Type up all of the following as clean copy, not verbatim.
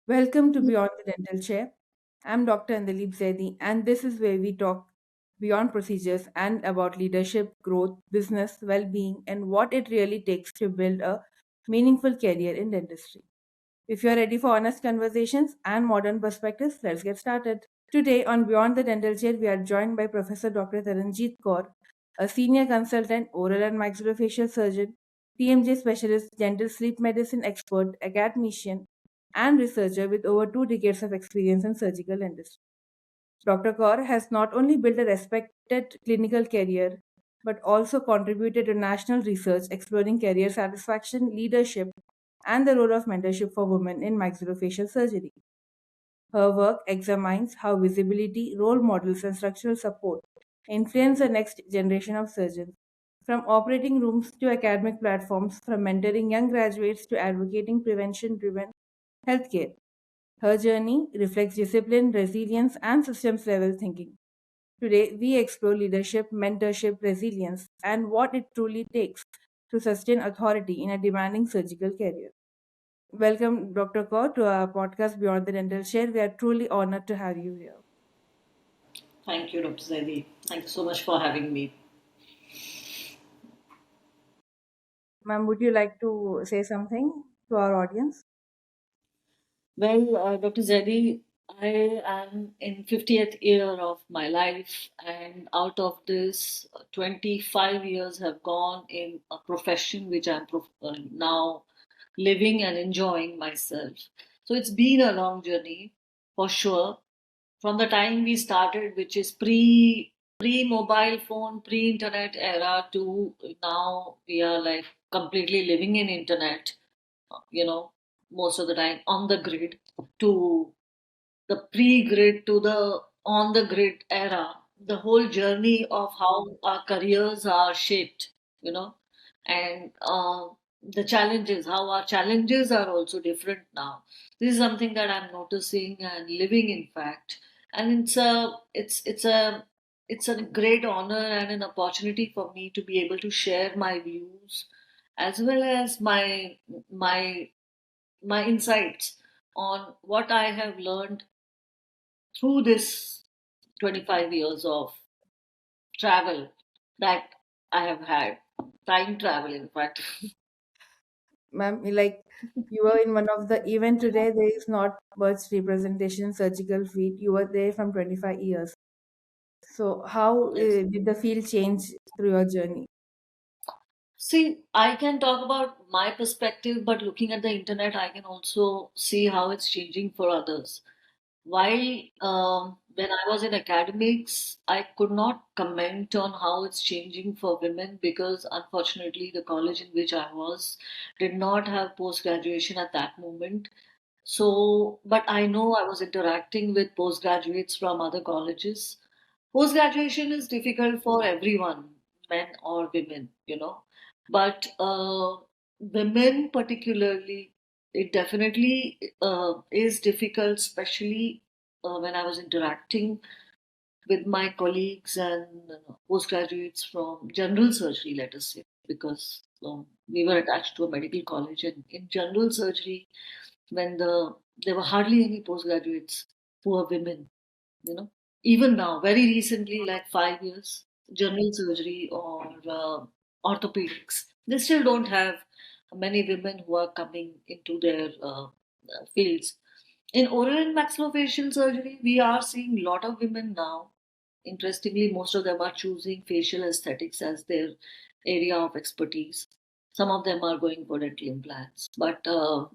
Welcome to Beyond the Dental Chair. I'm Dr. Andalib Zaidi, and this is where we talk beyond procedures and about leadership, growth, business, well being, and what it really takes to build a meaningful career in dentistry. If you're ready for honest conversations and modern perspectives, let's get started. Today on Beyond the Dental Chair, we are joined by Professor Dr. Taranjit Kaur, a senior consultant, oral and maxillofacial surgeon, TMJ specialist, dental sleep medicine expert, academician, and researcher with over 2 decades of experience in surgical dentistry. Dr. Kaur has not only built a respected clinical career but also contributed to national research exploring career satisfaction, leadership, and the role of mentorship for women in maxillofacial surgery. Her work examines how visibility, role models, and structural support influence the next generation of surgeons, from operating rooms to academic platforms, from mentoring young graduates to advocating prevention driven healthcare. Her journey reflects discipline, resilience, and systems level thinking. Today, we explore leadership, mentorship, resilience, and what it truly takes to sustain authority in a demanding surgical career. Welcome, Dr. Kaur, to our podcast Beyond the Dental Chair. We are truly honored to have you here. Thank you, Dr. Zaidi. Thank you so much for having me. Ma'am, would you like to say something to our audience? Well, Dr. Zaidi, I am in 50th year of my life, and out of this, 25 years have gone in a profession which I'm now living and enjoying myself. So it's been a long journey for sure. From the time we started, which is pre mobile phone, pre internet era, to now we are like completely living in internet, you know, most of the time on the grid, to the pre-grid to the on the grid era, the whole journey of how our careers are shaped, you know, and the challenges, how our challenges are also different now. This is something that I'm noticing and living, in fact, and it's a great honor and an opportunity for me to be able to share my views as well as my insights on what I have learned through this 25 years of travel that I have had. Time travel, in fact. Ma'am, like you were in one of the event today, there is not much representation surgical field. You were there from 25 years. So how Yes. did the field change through your journey? See, I can talk about my perspective, but looking at the internet, I can also see how it's changing for others. While when I was in academics, I could not comment on how it's changing for women because unfortunately the college in which I was did not have post graduation at that moment. So, but I know I was interacting with postgraduates from other colleges. Post graduation is difficult for everyone, men or women, but women particularly, it definitely is difficult, especially when I was interacting with my colleagues and postgraduates from general surgery, let us say, because we were attached to a medical college, and in general surgery, when there were hardly any postgraduates who were women, you know. Even now, very recently, like 5 years, general surgery or orthopedics, they still don't have many women who are coming into their fields. In oral and maxillofacial surgery, we are seeing a lot of women now. Interestingly, most of them are choosing facial aesthetics as their area of expertise. Some of them are going for dental implants. But the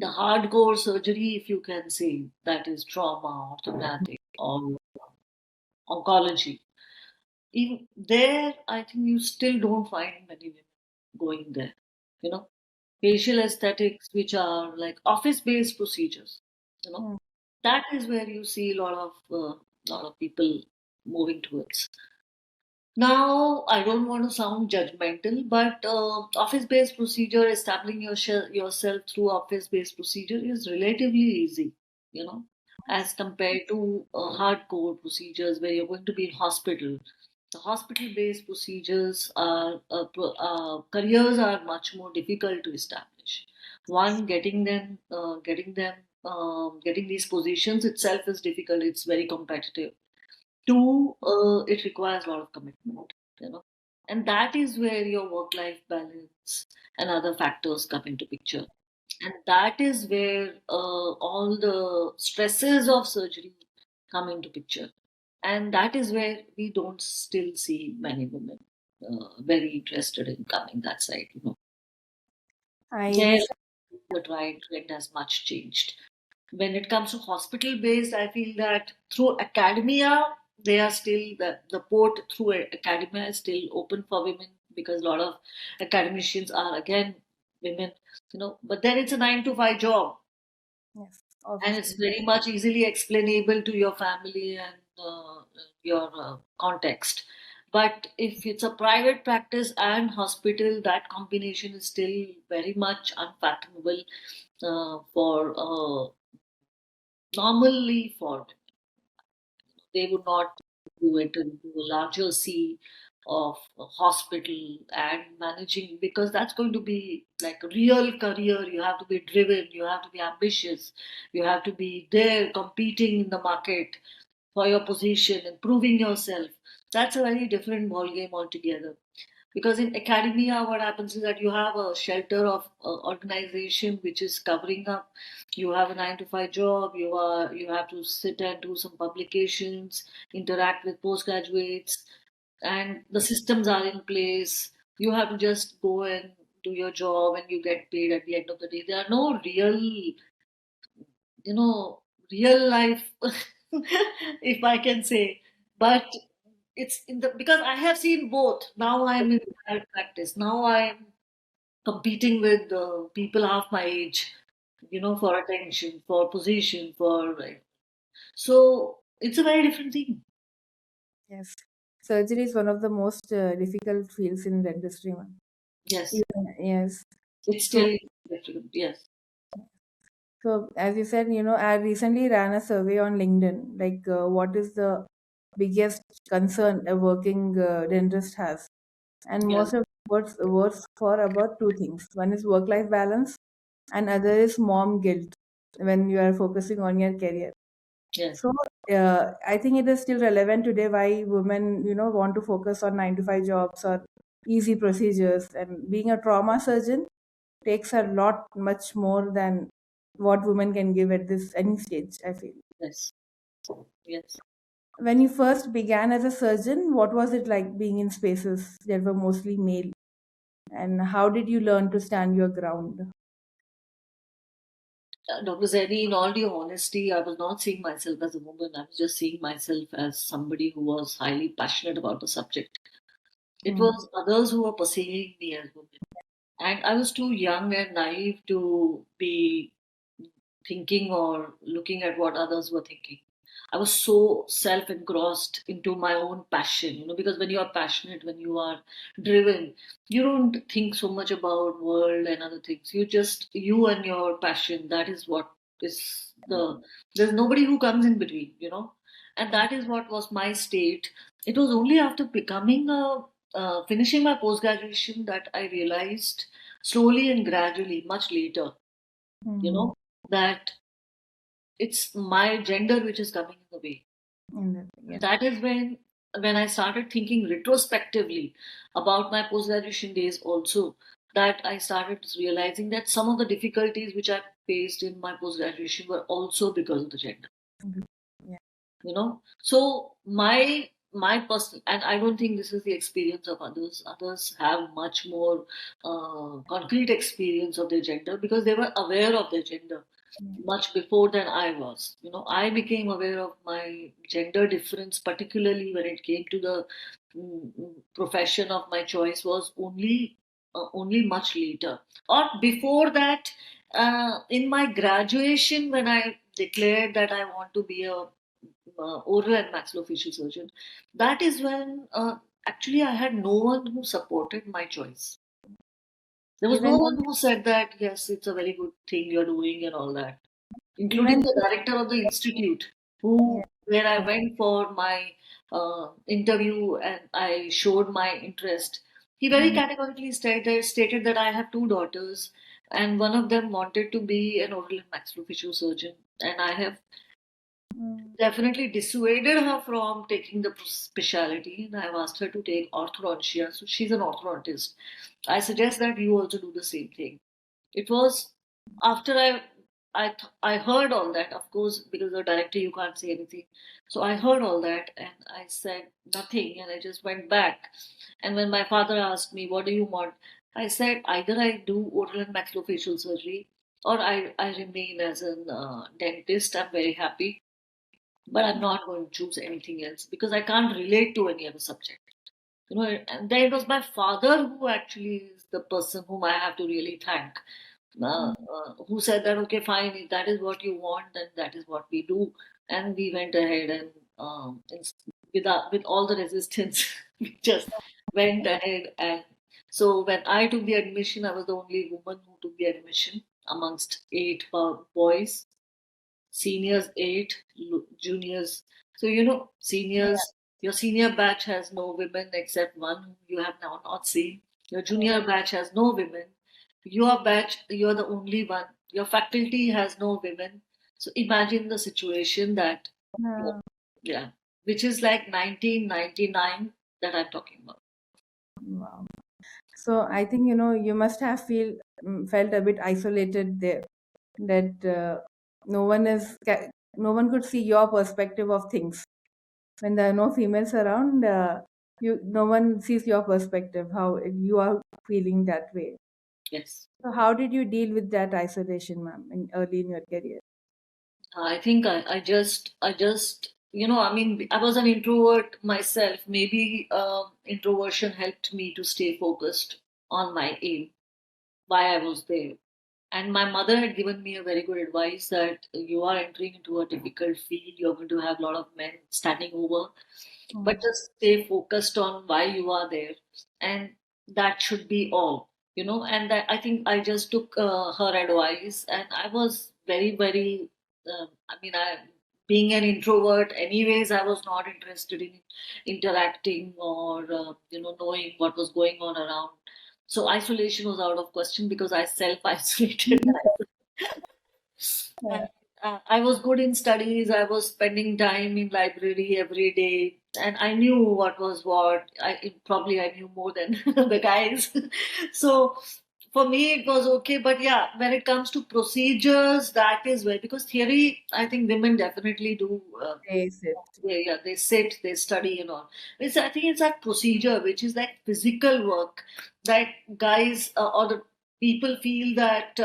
hardcore surgery, if you can say, that is trauma, orthopedic, or oncology, even there, I think you still don't find many women going there. You know, facial aesthetics, which are like office-based procedures. You know, Hmm. that is where you see a lot of people moving towards. Now, I don't want to sound judgmental, but office-based procedure, establishing yourself through office-based procedure is relatively easy, you know, as compared to hardcore procedures where you're going to be in hospital. The hospital-based procedures careers are much more difficult to establish. One, getting them getting these positions itself is difficult. It's very competitive. Two, it requires a lot of commitment, you know, and that is where your work-life balance and other factors come into picture. And that is where all the stresses of surgery come into picture. And that is where we don't still see many women very interested in coming that side, you know. I There, recently, the trend has much changed. When it comes to hospital based, I feel that through academia, they are still the port through academia is still open for women because a lot of academicians are again women, you know. But then it's a 9 to 5 job, yes, and it's obviously. very much easily explainable to your family and your context. But if it's a private practice and hospital, that combination is still very much unfathomable for normally for they would not do it into a larger sea of a hospital and managing, because that's going to be like a real career. You have to be driven, you have to be ambitious, you have to be there competing in the market for your position and proving yourself. That's a very different ball game altogether. Because in academia, what happens is that you have a shelter of organization which is covering up. You have a 9 to 5 job. You have to sit and do some publications, interact with postgraduates, and the systems are in place. You have to just go and do your job, and you get paid at the end of the day. There are no real, you know, real life, if I can say. But it's in the because I have seen both. Now I'm in private practice. Now I'm competing with people half my age, you know, for attention, for position, for right. So it's a very different thing. Yes. Surgery is one of the most difficult fields in dentistry, ma'am. Yes, Even, yes. it's So, still different. Yes, so as you said, I recently ran a survey on LinkedIn, like what is the biggest concern a working dentist has, and yeah, most of words for about two things. One is work-life balance, and other is mom guilt when you are focusing on your career. yes, So I think it is still relevant today why women, want to focus on 9 to 5 jobs or easy procedures. And being a trauma surgeon takes a lot much more than what women can give at this any stage, I feel. yes, yes. When you first began as a surgeon, what was it like being in spaces that were mostly male? And how did you learn to stand your ground? Dr. Zaini, in all due honesty, I was not seeing myself as a woman. I was just seeing myself as somebody who was highly passionate about the subject. It Hmm. was others who were perceiving me as women. And I was too young and naive to be thinking or looking at what others were thinking. I was so self engrossed into my own passion, you know, because when you are passionate, when you are driven, you don't think so much about world and other things. You just you and your passion. That is what is there's nobody who comes in between, you know, and that is what was my state. It was only after becoming a finishing my post graduation that I realized slowly and gradually, much later, you Hmm. know, that it's my gender which is coming in the way. Yeah. That is when I started thinking retrospectively about my post graduation days also, that I started realizing that some of the difficulties which I faced in my post graduation were also because of the gender, Mhm. Yeah. you know. So my personal, and I don't think this is the experience of others. Others have much more concrete experience of their gender because they were aware of their gender Yeah. much before than I was. You know, I became aware of my gender difference, particularly when it came to the profession of my choice, was only much later. Or before that, in my graduation, when I declared that I want to be a oral and maxillofacial surgeon, that is when actually I had no one who supported my choice. There was no Even one who said that, yes, it's a very good thing you're doing and all that, including even the director of the institute, yeah. where I went for my interview and I showed my interest. He very Mm. categorically stated that I have two daughters and one of them wanted to be an oral and maxillofacial surgeon, and I have Mm. definitely dissuaded her from taking the specialty, and I've asked her to take orthodontia. So she's an orthodontist. I suggest that you also do the same thing. It was after I heard all that, of course, because the director you can't say anything. So I heard all that and I said nothing, and I just went back. And when my father asked me, "What do you want?" I said either I do oral and maxillofacial surgery or I remain as a dentist. I'm very happy, but I'm not going to choose anything else because I can't relate to any other subject. And then it was my father who actually is the person whom I have to really thank, who said that, okay, fine, if that is what you want, then that is what we do. And we went ahead and with all the resistance, we just went ahead. And so when I took the admission, I was the only woman who took the admission amongst eight boys, seniors eight, juniors. So, Yeah. seniors, your senior batch has no women except one whom you have now not seen. Your junior batch has no women. Your batch, you're the only one. Your faculty has no women. So imagine the situation that, Yeah. yeah, which is like 1999 that I'm talking about. Wow. So I think you must have felt a bit isolated there. That no one no one could see your perspective of things when there are no females around. No one sees your perspective, how you are feeling that way. Yes. So how did you deal with that isolation, ma'am, early in your career? I think I mean, I was an introvert myself. Maybe introversion helped me to stay focused on my aim, why I was there. And my mother had given me a very good advice that you are entering into a difficult field. You're going to have a lot of men standing over, but Mm. just stay focused on why you are there, and that should be all. And that, I think I just took her advice, and I was very, very I mean, I being an introvert anyways, I was not interested in interacting or knowing what was going on around. So isolation was out of question because I self isolated. Yeah. And, I was good in studies. I was spending time in library every day, and I knew what was what. I knew more than the guys. So for me, it was okay. But yeah, when it comes to procedures, that is where, because theory, I think women definitely do. Face it. Yeah, they sit, they study, and all. I think it's that procedure, which is like physical work, that guys or the people feel that.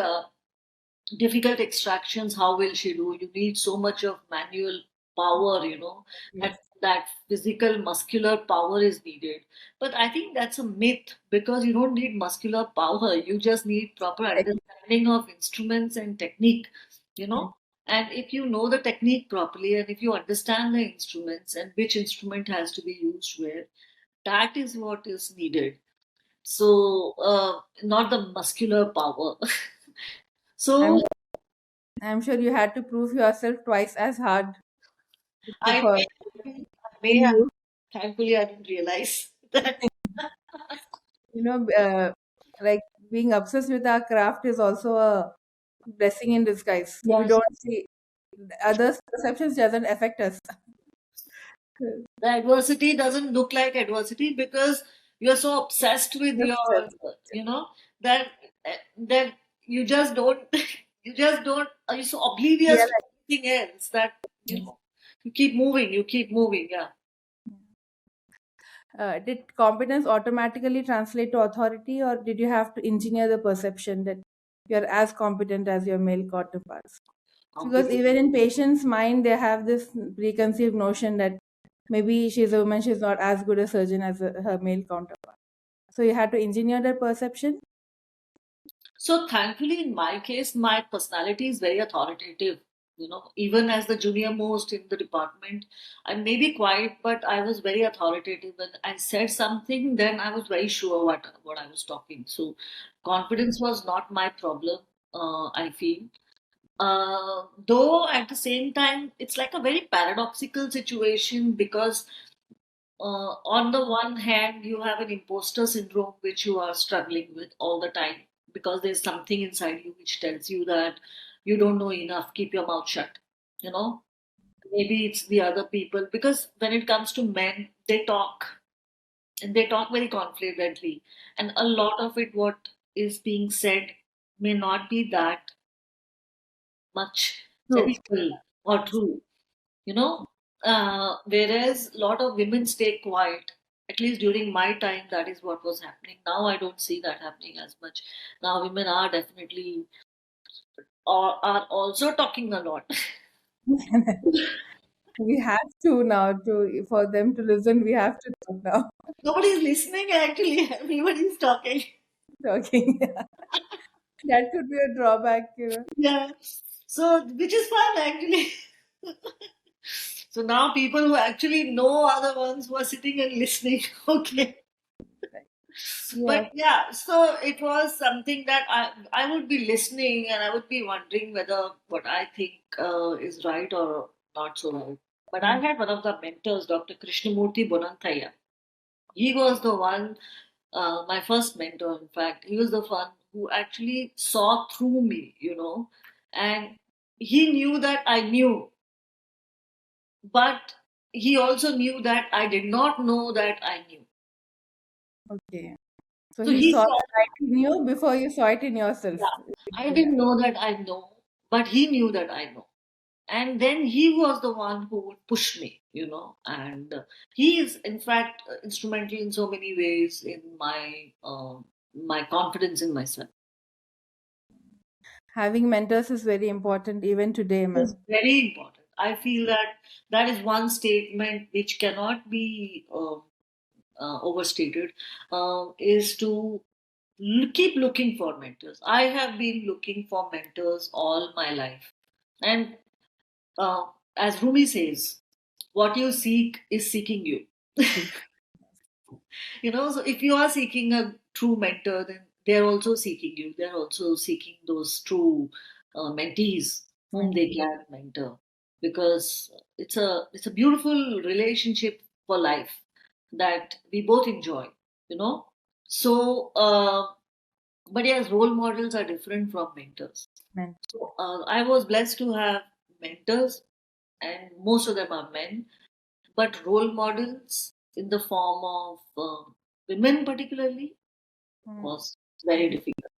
Difficult extractions, how will she do? You need so much of manual power, Yes. that physical muscular power is needed. But I think that's a myth, because you don't need muscular power, you just need proper Technique. understanding of instruments and technique you know and if you know the technique properly, and if you understand the instruments and which instrument has to be used where, that is what is needed. So not the muscular power. I'm So I'm sure you had to prove yourself twice as hard I for I may in have. you. Thankfully, I didn't realize that. You know, like being obsessed with our craft is also a blessing in disguise. We Yes. don't see others' perceptions doesn't affect us. The adversity doesn't look like adversity because you're so obsessed with Just your, that that you just don't, you just don't, you're so oblivious to realize. everything else that you Yes. know you keep moving. Yeah. Did competence automatically translate to authority, or did you have to engineer the perception that you're as competent as your male counterparts? Because Competence. even in patients' mind, they have this preconceived notion that maybe she's a woman, she's not as good a surgeon as her male counterpart. So you had to engineer their perception. So thankfully, in my case, my personality is very authoritative. Even as the junior most in the department, I may be quiet, but I was very authoritative. When I said something, then I was very sure what I was talking. So confidence was not my problem. I feel. Though at the same time, it's like a very paradoxical situation because on the one hand, you have an imposter syndrome which you are struggling with all the time, because there's something inside you which tells you that you don't know enough, keep your mouth shut, you know. Maybe it's the other people, because when it comes to men, they talk, and they talk very confidently, and a lot of it what is being said may not be that much True. sensible or true, you know. Whereas a lot of women stay quiet. At least during my time, that is what was happening. Now I don't see that happening as much. Now women are definitely, or are also talking a lot. We have to now to for them to listen. We have to talk now. Nobody is listening actually. Everybody is talking. Talking. That could be a drawback. Yeah. So, which is fun actually. So now people who actually know are the ones who are sitting and listening. Okay. Yeah. But yeah, so it was something that I would be listening, and I would be wondering whether what I think is right or not so right. But I Mm. had one of the mentors, Dr. Krishnamurti Bonanthaya. He was the one, my first mentor, in fact. He was the one who actually saw through me, and he knew that I knew, but he also knew that I did not know that I knew. Okay. So So he he saw saw, the light in you before you saw it in yourself. yeah, I Yeah. didn't know that I know, but he knew that I know. And then he was the one who would push me, and he is, in fact, instrumental in so many ways in my confidence in myself. Having mentors is very important even today, Is ma'am. very important. I feel that that is one statement which cannot be overstated. Is to keep looking for mentors. I have been looking for mentors all my life, and uh, as Rumi says, "What you seek is seeking you." So if you are seeking a true mentor, then they're also seeking you. They're also seeking those true mentees whom they Mentee. can mentor, because it's a beautiful relationship for life that we both enjoy. You know, so but yes, role models are different from mentors. Men- So I was blessed to have mentors, and most of them are men, but role models in the form of women, particularly, mm. was very difficult.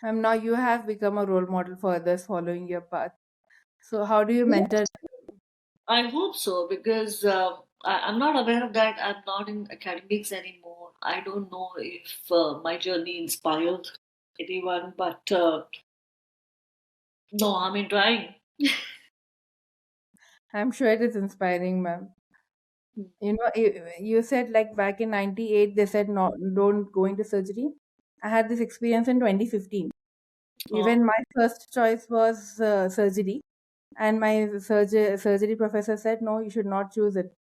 Now you have become a role model for others following your path. So how do you mentor? Yes, I hope so, because I'm not aware of that. I'm not in academics anymore. I don't know if my journey inspired anyone, but no, I mean trying. I'm sure it is inspiring, ma'am. You said like back in '98 they said no, don't go into surgery. I had this experience in 2015. Oh, Even my first choice was surgery, and my surgery professor said no, you should not choose it.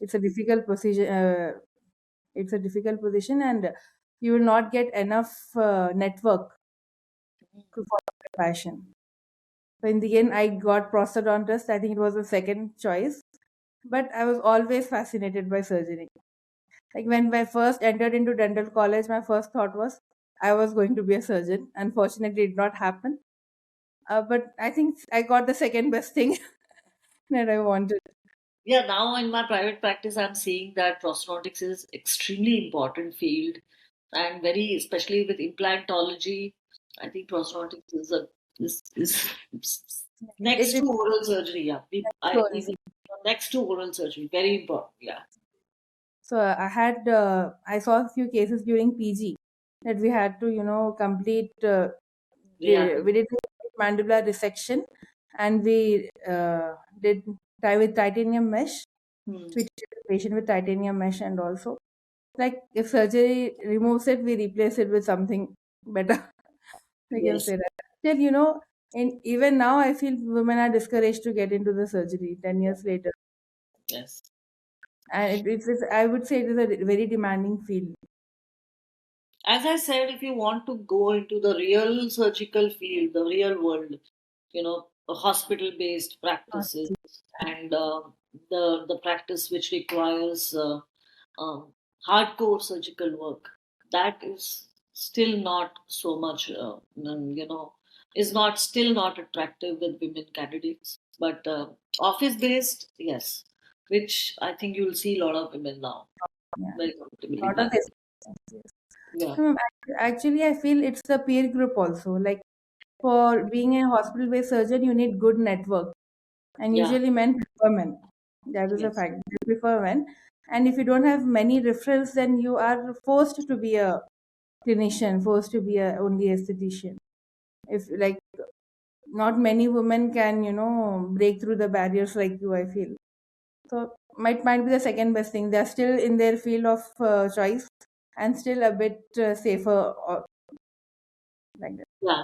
It's a difficult procedure. It's a difficult position, and you will not get enough network to follow your passion. So in the end, I got prosthodontist. I think it was the second choice, but I was always fascinated by surgery. Like when I first entered into dental college, my first thought was I was going to be a surgeon. Unfortunately, it did not happen. But I think I got the second best thing that I wanted. yeah. Now in my private practice, I'm seeing that prosthodontics is extremely important field, and very especially with implantology. I think prosthodontics is next It to oral surgery. Yeah, I is. think next to oral surgery, very important. Yeah, So I saw a few cases during PG that we had to complete. yeah. We did mandibular resection, and we did tie with titanium mesh. Hmm. We treated the patient with titanium mesh, and also like if surgery removes it, we replace it with something better. We can Yes, say that. Still, and even now, I feel women are discouraged to get into the surgery 10 years later. yes. And I would say it is a very demanding field. As I said, if you want to go into the real surgical field, the real world, hospital-based practices, and the practice which requires um, hardcore surgical work, that is still not so much, is not still not attractive with women candidates. But office based, yes, which I think you'll see a lot of women now Yeah, very comfortably lot of doing. this. Yeah, No, actually, I feel it's the peer group also. Like for being a hospital-based surgeon, you need good network, and yeah, usually men prefer men. That is a yes, fact. They prefer men, and if you don't have many referrals, then you are forced to be a clinician, forced to be a only aesthetician. If like not many women can, break through the barriers like you, I feel. So might be the second best thing. They're still in their field of choice and still a bit safer like that. yeah.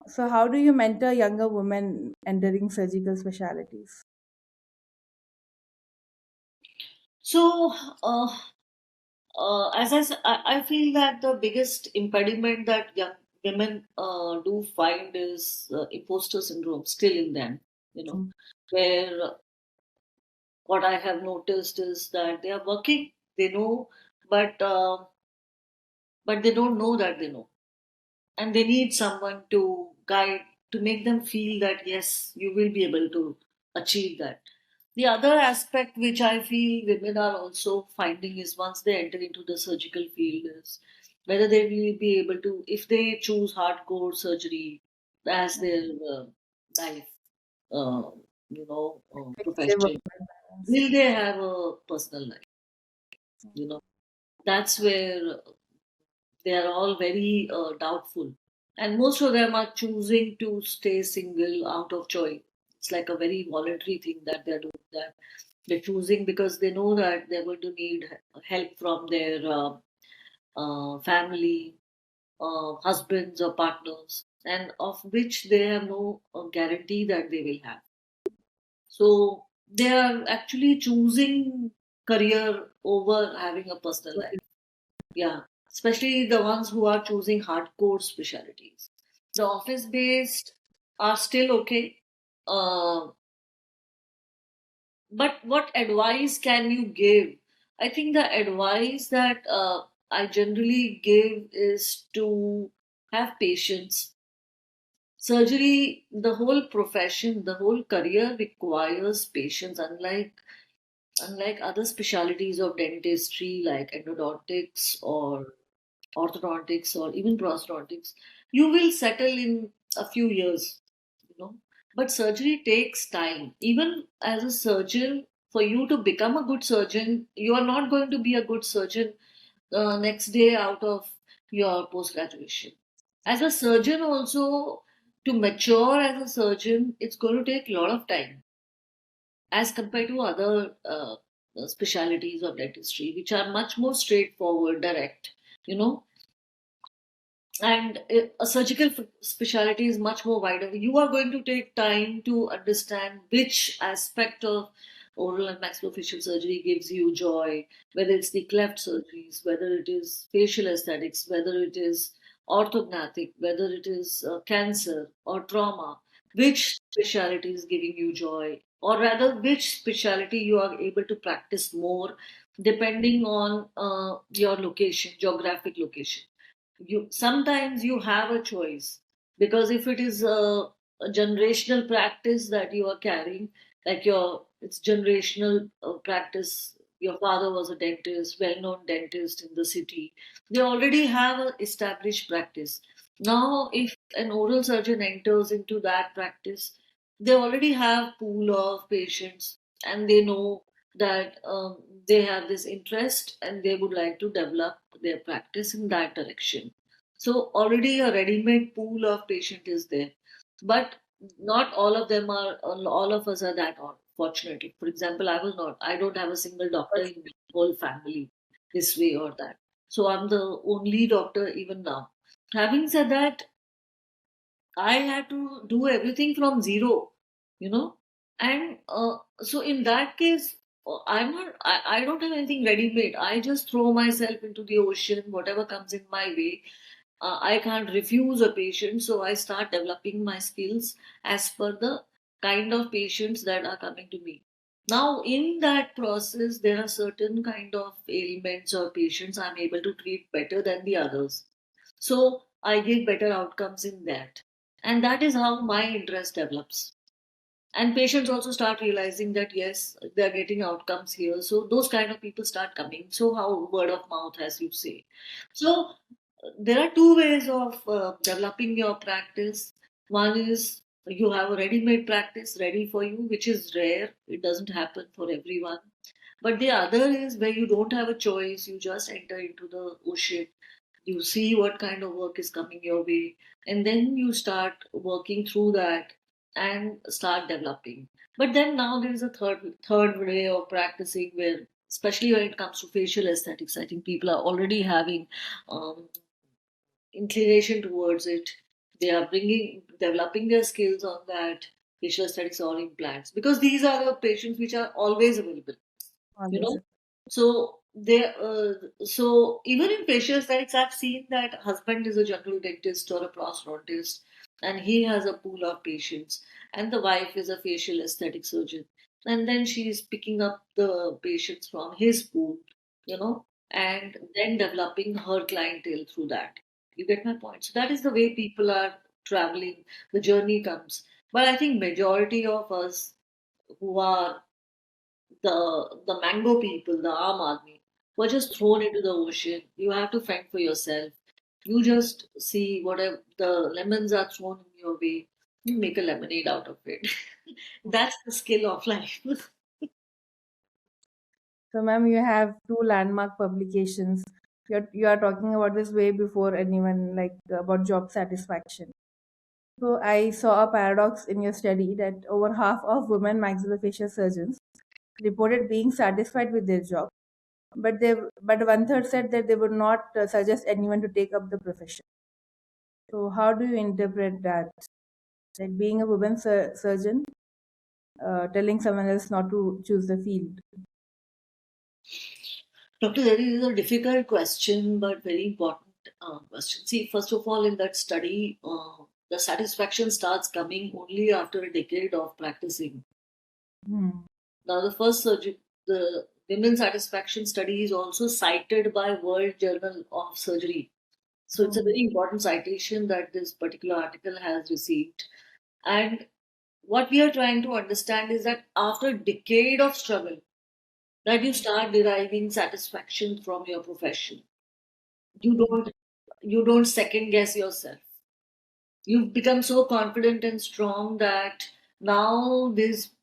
So how do you mentor younger women entering surgical specialties? So, I feel that the biggest impediment that young women do find is imposter syndrome still in them, you know, True. where what I have noticed is that they are working, they know, but they don't know that they know, and they need someone to guide, to make them feel that yes, you will be able to achieve that. The other aspect which I feel women are also finding is once they enter into the surgical field is whether they will be able to, if they choose hardcore surgery as their life, uh, They work profession, with balance. will they have a personal life? You know, that's where they are all very doubtful. And most of them are choosing to stay single out of choice. It's like a very voluntary thing that they're doing that. They're choosing because they know that they're going to need help from their family, husbands or partners, and of which they have no guarantee that they will have. So they are actually choosing career over having a personal life. Yeah, especially the ones who are choosing hardcore specialties. The office based are still okay. Uh, but what advice can you give? I think the advice that I generally give is to have patience. Surgery, the whole profession, the whole career requires patience, unlike other specialties of dentistry like endodontics or orthodontics or even prosthodontics, you will settle in a few years, you know. But surgery takes time. Even as a surgeon, for you to become a good surgeon, you are not going to be a good surgeon next day out of your post graduation. As a surgeon, also to mature as a surgeon, it's going to take a lot of time as compared to other specialities of dentistry, which are much more straightforward, direct. You know, and a surgical specialty is much more wider. You are going to take time to understand which aspect of oral and maxillofacial surgery gives you joy, whether it's the cleft surgeries, whether it is facial aesthetics, whether it is orthognathic, whether it is cancer or trauma, which specialty is giving you joy, or rather which specialty you are able to practice more depending on your location, geographic location. You sometimes you have a choice, because if it is a generational practice that you are carrying, like your it's generational practice, your father was a dentist, well-known dentist in the city, they already have an established practice. Now if an oral surgeon enters into that practice, they already have pool of patients, and they know that they have this interest and they would like to develop their practice in that direction. So already a ready-made pool of patient is there, but not all of them are. All of us are that fortunate. For example, I was not. I don't have a single doctor in my whole family, this way or that. So I'm the only doctor even now. Having said that, I had to do everything from zero, you know. And so in that case, I don't have anything ready made. I just throw myself into the ocean, whatever comes in my way. I can't refuse a patient, so I start developing my skills as per the kind of patients that are coming to me. Now, in that process, there are certain kind of ailments or patients I'm able to treat better than the others. So I get better outcomes in that, and that is how my interest develops. And patients also start realizing that yes, they're getting outcomes here, so those kind of people start coming. So how word of mouth, as you say. So there are two ways of developing your practice. One is you have a ready-made practice ready for you, which is rare, it doesn't happen for everyone. But the other is where you don't have a choice, you just enter into the ocean, you see what kind of work is coming your way, and then you start working through that and start developing. But then now there is a third way of practicing where, especially when it comes to facial aesthetics, I think people are already having um, inclination towards it. They are bringing developing their skills on that, facial aesthetics or implants, because these are the patients which are always available, you Always. know. So they so even in facial aesthetics, I've seen that husband is a general dentist or a prosthodontist, and he has a pool of patients, and the wife is a facial aesthetic surgeon, and then she is picking up the patients from his pool, you know, and then developing her clientele through that. You get my point? So that is the way people are traveling. The journey comes, but I think majority of us who are the mango people, the Aam Aadmi, were just thrown into the ocean. You have to fend for yourself. You just see whatever the lemons are thrown in your way, you make a lemonade out of it. That's the skill of life. So, ma'am, you have two landmark publications. You are talking about this way before anyone, like about job satisfaction. So, I saw a paradox in your study that over half of women maxillofacial surgeons reported being satisfied with their job, but one third said that they would not suggest anyone to take up the profession. So, how do you interpret that? Like being a woman surgeon, telling someone else not to choose the field. Doctor, that is a difficult question, but very important question. See, first of all, in that study, the satisfaction starts coming only after a decade of practicing. Hmm. Now, the women's satisfaction study is also cited by World Journal of Surgery. So it's a Hmm. very important citation that this particular article has received. And what we are trying to understand is that after a decade of struggle, that you start deriving satisfaction from your profession. You don't second guess yourself. You've become so confident and strong that now these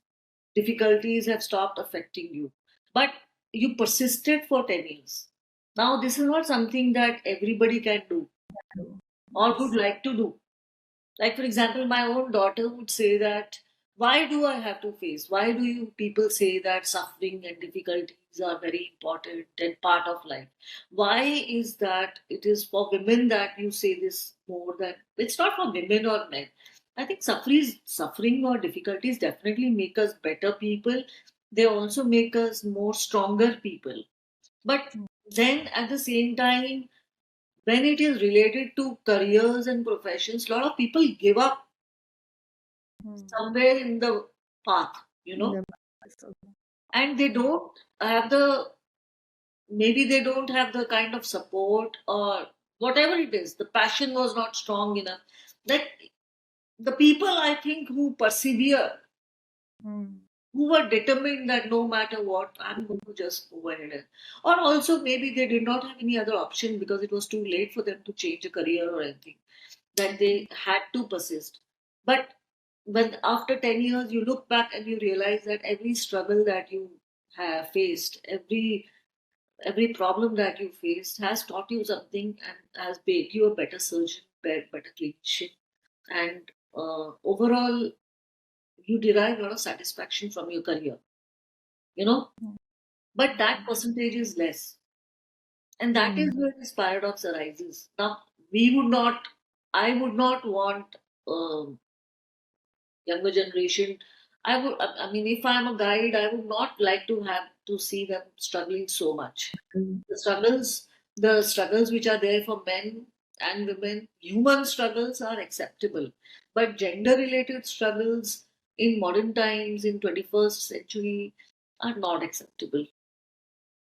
difficulties have stopped affecting you. But you persisted for 10 years. Now, this is not something that everybody can do or would Yes. like to do. Like, for example, my own daughter would say that, why do I have to face? Why do you people say that suffering and difficulties are very important and part of life? Why is that it is for women that you say this more than it's not for women or men? I think suffering or difficulties definitely make us better people. They also make us more stronger people. But then at the same time, when it is related to careers and professions, a lot of people give up Hmm. somewhere in the path, In the past, okay. and they don't have the maybe they don't have the kind of support or whatever it is. The passion was not strong enough. Like the people, I think, who persevere, Hmm. who were determined that no matter what, I'm going to just go ahead and, or also maybe they did not have any other option because it was too late for them to change a career or anything, that they had to persist. But when after 10 years you look back and you realize that every struggle that you have faced, every problem that you faced has taught you something and has made you a better surgeon, better clinician, and overall you derive a lot of satisfaction from your career, you know. But that percentage is less, and that Hmm. is where this paradox arises. Now, we would not, I would not want. Younger generation, I mean, if I'm a guide, I would not like to have to see them struggling so much. Hmm. The struggles which are there for men and women, human struggles are acceptable, but gender related struggles in modern times in 21st century are not acceptable,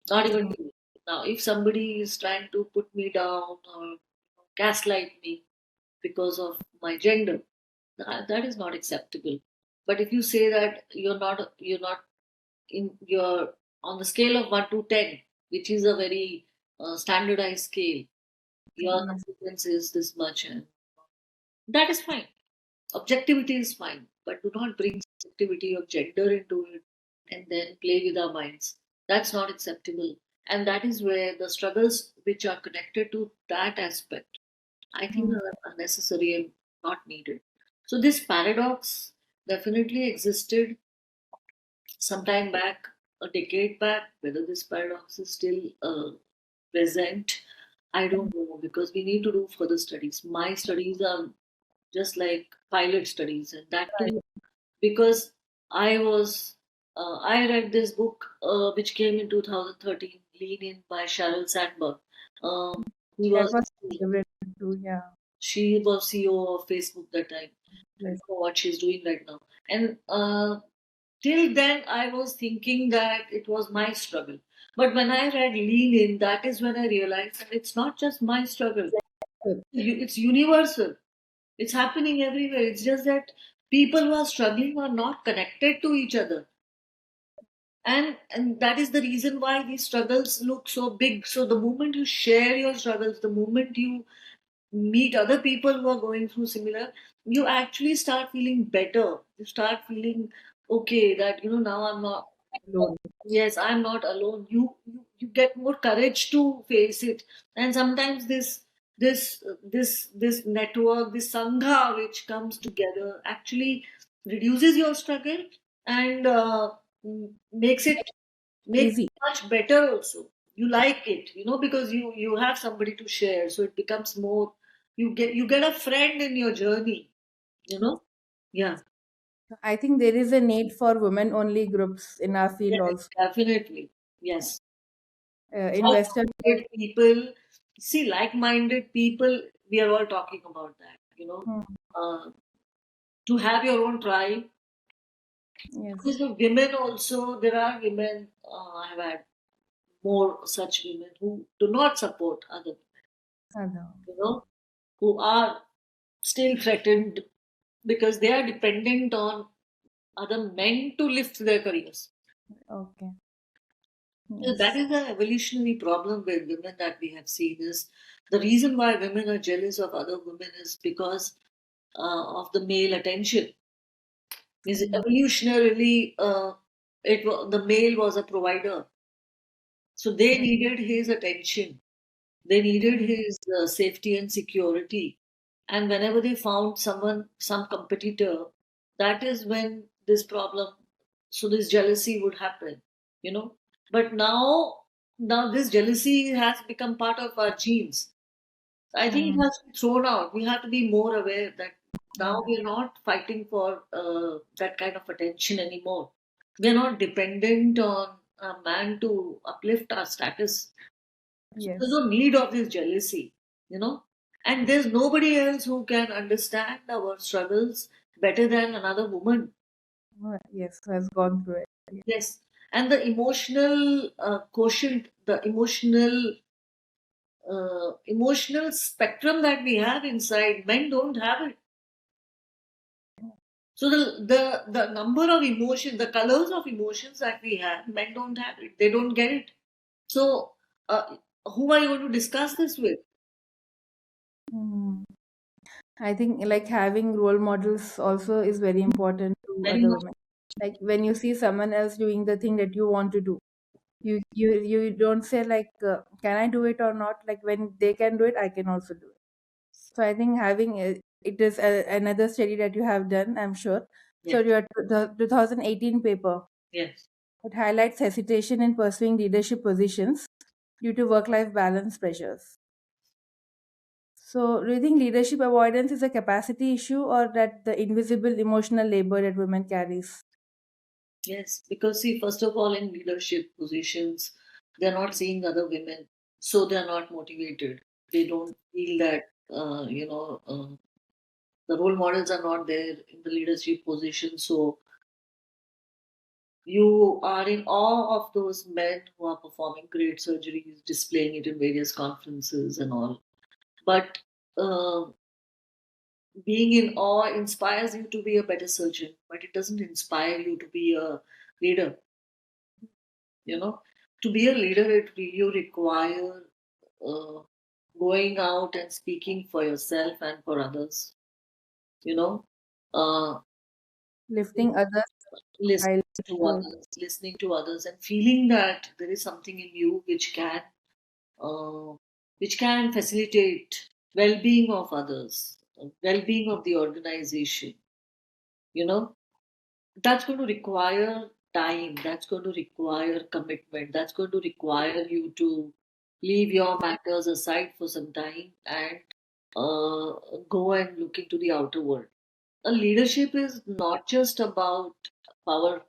not even Hmm. to me. Now if somebody is trying to put me down or gaslight me because of my gender. That is not acceptable. But if you say that you're not in your on the scale of 1 to 10, which is a very standardized scale, your Yes. consequence is this much, and that is fine. Objectivity is fine, but do not bring subjectivity of gender into it and then play with our minds. That's not acceptable. And that is where the struggles which are connected to that aspect, I think, Mm. are unnecessary and not needed. So, this paradox definitely existed sometime back, a decade back. Whether this paradox is still present, I don't know, because we need to do further studies. My studies are just like pilot studies, and that too because I read this book which came in 2013, Lean In by Sheryl Sandberg. Um, he That was was my favorite too. Yeah. she was CEO of Facebook that time. I Yes. don't know what she's doing right now. And till then, I was thinking that it was my struggle. But when I read Lean In, that is when I realized that it's not just my struggle. Good. It's universal. It's happening everywhere. It's just that people who are struggling are not connected to each other. And that is the reason why these struggles look so big. So the moment you share your struggles, the moment you meet other people who are going through similar, you actually start feeling better. You start feeling okay that now I'm not. Alone. Yes, I'm not alone. You get more courage to face it, and sometimes this network, this sangha which comes together, actually reduces your struggle and makes it Easy. much better. Also, you like it, because you have somebody to share, so it becomes more. You get a friend in your journey. You True. know, yeah, I think there is a need for women only groups in our field yes, also. definitely, yes. In Western world. Like-minded people, see, like-minded people, we are all talking about that, Hmm. uh, to have your own tribe. Yes. Because the women also, there are women, I have had more such women who do not support other women, Other. who are still threatened because they are dependent on other men to lift their careers. Okay. So that Yes. is the evolutionary problem with women that we have seen is the reason why women are jealous of other women is because of the male attention. Is Mm. evolutionarily the male was a provider, so they Yes. needed his attention. They needed Mm. his safety and security. And whenever they found some competitor, that is when this problem, so this jealousy would happen, you know. But now this jealousy has become part of our genes. I think it Mm. has to be thrown out. We have to be more aware that now Yeah. we are not fighting for that kind of attention anymore. We are not dependent on a man to uplift our status. So there's Yes. no need of this jealousy, you know. And there's nobody else who can understand our struggles better than another woman. Yes. Has gone through it. Yeah. Yes. And the emotional quotient, the emotional spectrum that we have inside, men don't have it. So the number of emotions, the colors of emotions that we have, men don't have it. They don't get it. So who are you going to discuss this with? Mm. I think like having role models also is very important to Very other much. women. Like when you see someone else doing the thing that you want to do, you don't say like, can I do it or not? Like when they can do it, I can also do it. So I think having it is another study that you have done, I'm sure. So Yes. your the 2018 paper, Yes. it highlights hesitation in pursuing leadership positions due to work-life balance pressures. So do you think leadership avoidance is a capacity issue or that the invisible emotional labor that women carries? Yes, because see, first of all, in leadership positions, they're not seeing other women, so they're not motivated. They don't feel that, the role models are not there in the leadership position. So you are in awe of those men who are performing great surgeries, displaying it in various conferences and all. But uh, being in awe inspires you to be a better surgeon, but it doesn't inspire you to be a leader. You know, to be a leader, you require uh, going out and speaking for yourself and for others. You know, uh, Lifting others listening while to growth. others, and feeling that there is something in you uh, which can facilitate well-being of others, well-being of the organization. You know, that's going to require time. That's going to require commitment. That's going to require you to leave your matters aside for some time and uh, go and look into the outer world. A leadership is not just about power.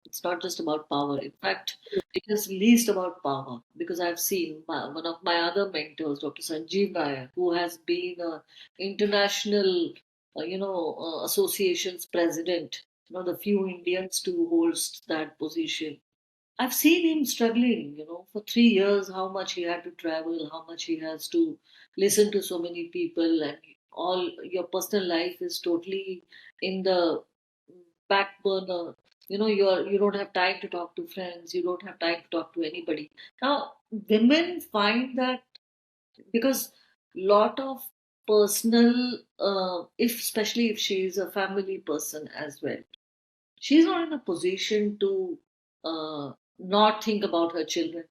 It's not just about power. In fact, it is least about power because I've seen one of my other mentors, Dr. Sanjeev Nair, who has been a international, association's president. The few Indians to hold that position. I've seen him struggling, for 3 years, how much he had to travel, how much he has to listen to so many people, and all your personal life is totally in the back burner. You don't have time to talk to friends, you don't have time to talk to anybody. Now, women find that because lot of personal, if especially if she is a family person as well, she's not in a position to not think about her children,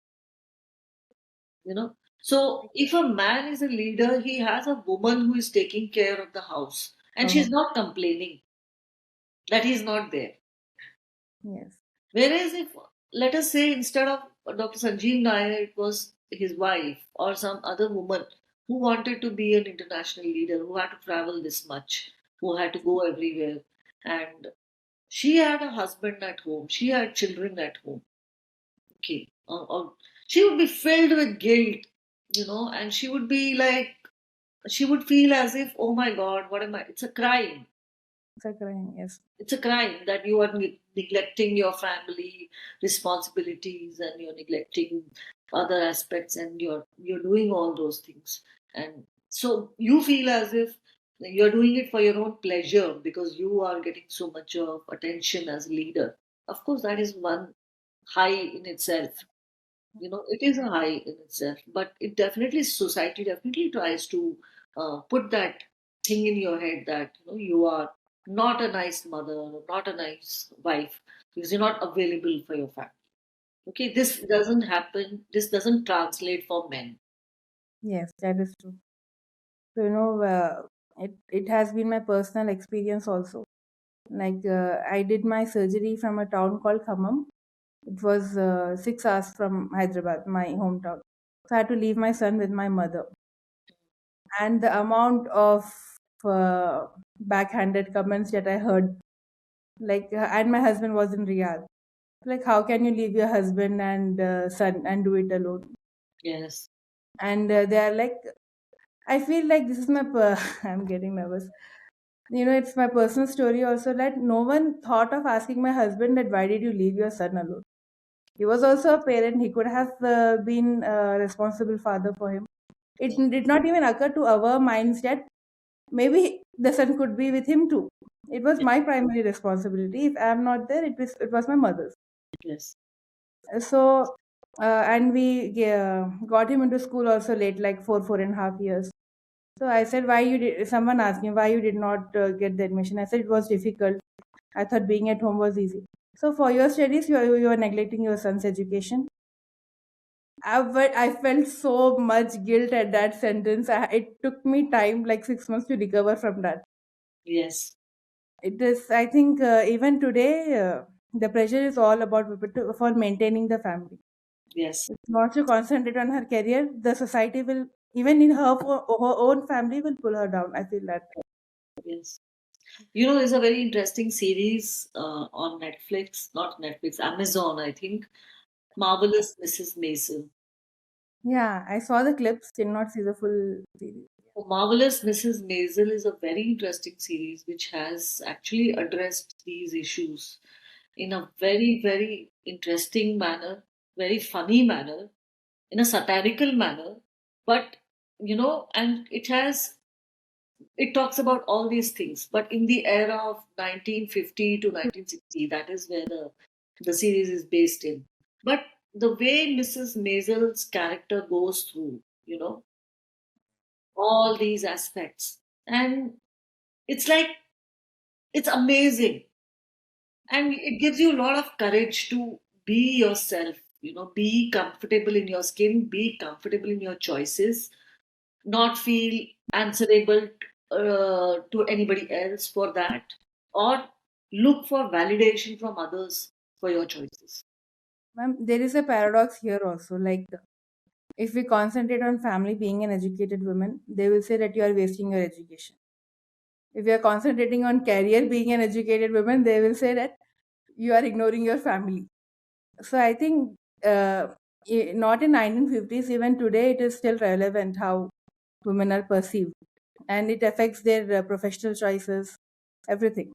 so if a man is a leader, he has a woman who is taking care of the house and Oh, she's not complaining that he's not there. yes, Whereas if, let us say, instead of Dr. Sanjeev Nair, it was his wife or some other woman who wanted to be an international leader, who had to travel this much, who had to go everywhere, and she had a husband at home, she had children at home. Okay. Or she would be filled with guilt, and she would be like, she would feel as if, oh my God, what am I? It's a crime. it's a crime. Yes, It's a crime that you are neglecting your family responsibilities and you're neglecting other aspects and you're doing all those things. And so you feel as if you're doing it for your own pleasure because you are getting so much of attention as a leader. Of course, that is one high in itself. It is a high in itself, but it definitely, society definitely tries to put that thing in your head that you are not a nice mother, not a nice wife, because you're not available for your family. Okay, this doesn't happen, this doesn't translate for men. yes, that is true. So, it has been my personal experience also. Like, I did my surgery from a town called Khammam. It was 6 hours from Hyderabad, my hometown. So I had to leave my son with my mother. And the amount of backhanded comments that I heard, like, and my husband was in Riyadh. Like, how can you leave your husband and son and do it alone? Yes, And they are like, I feel like this is my, I'm getting nervous. It's my personal story also that no one thought of asking my husband that why did you leave your son alone? He was also a parent. He could have been a responsible father for him. It did not even occur to our minds that maybe the son could be with him too. It was yes, my primary responsibility. If I'm not there, it was my mother's. yes, So, and we got him into school also late, like 4.5 years. So I said, why you did? Someone asked me why you did not get the admission. I said it was difficult. I thought being at home was easy. So for your studies, you are neglecting your son's education. But I felt so much guilt at that sentence. It took me time, like 6 months, to recover from that. yes, It is, I think, even today, the pressure is all about for maintaining the family. yes, If not to concentrate on her career, the society will, even in her own family, will pull her down. I feel that. yes. There's a very interesting series on Netflix, not Netflix, Amazon, I think, Marvelous Mrs. Maisel. Yeah, I saw the clips, did not see the full series. Marvelous Mrs. Maisel is a very interesting series which has actually addressed these issues in a very, very interesting manner, very funny manner, in a satirical manner. But, and it has It talks about all these things, but in the era of 1950 to 1960, that is where the series is based in. But the way Mrs. Maisel's character goes through, all these aspects, and it's like it's amazing, and it gives you a lot of courage to be yourself, be comfortable in your skin, be comfortable in your choices, not feel answerable to anybody else for that, or look for validation from others for your choices. Ma'am, there is a paradox here also. Like, if we concentrate on family being an educated woman, they will say that you are wasting your education. If we are concentrating on career being an educated woman, they will say that you are ignoring your family. So I think not in 1950s, even today, it is still relevant how women are perceived, and it affects their professional choices, everything.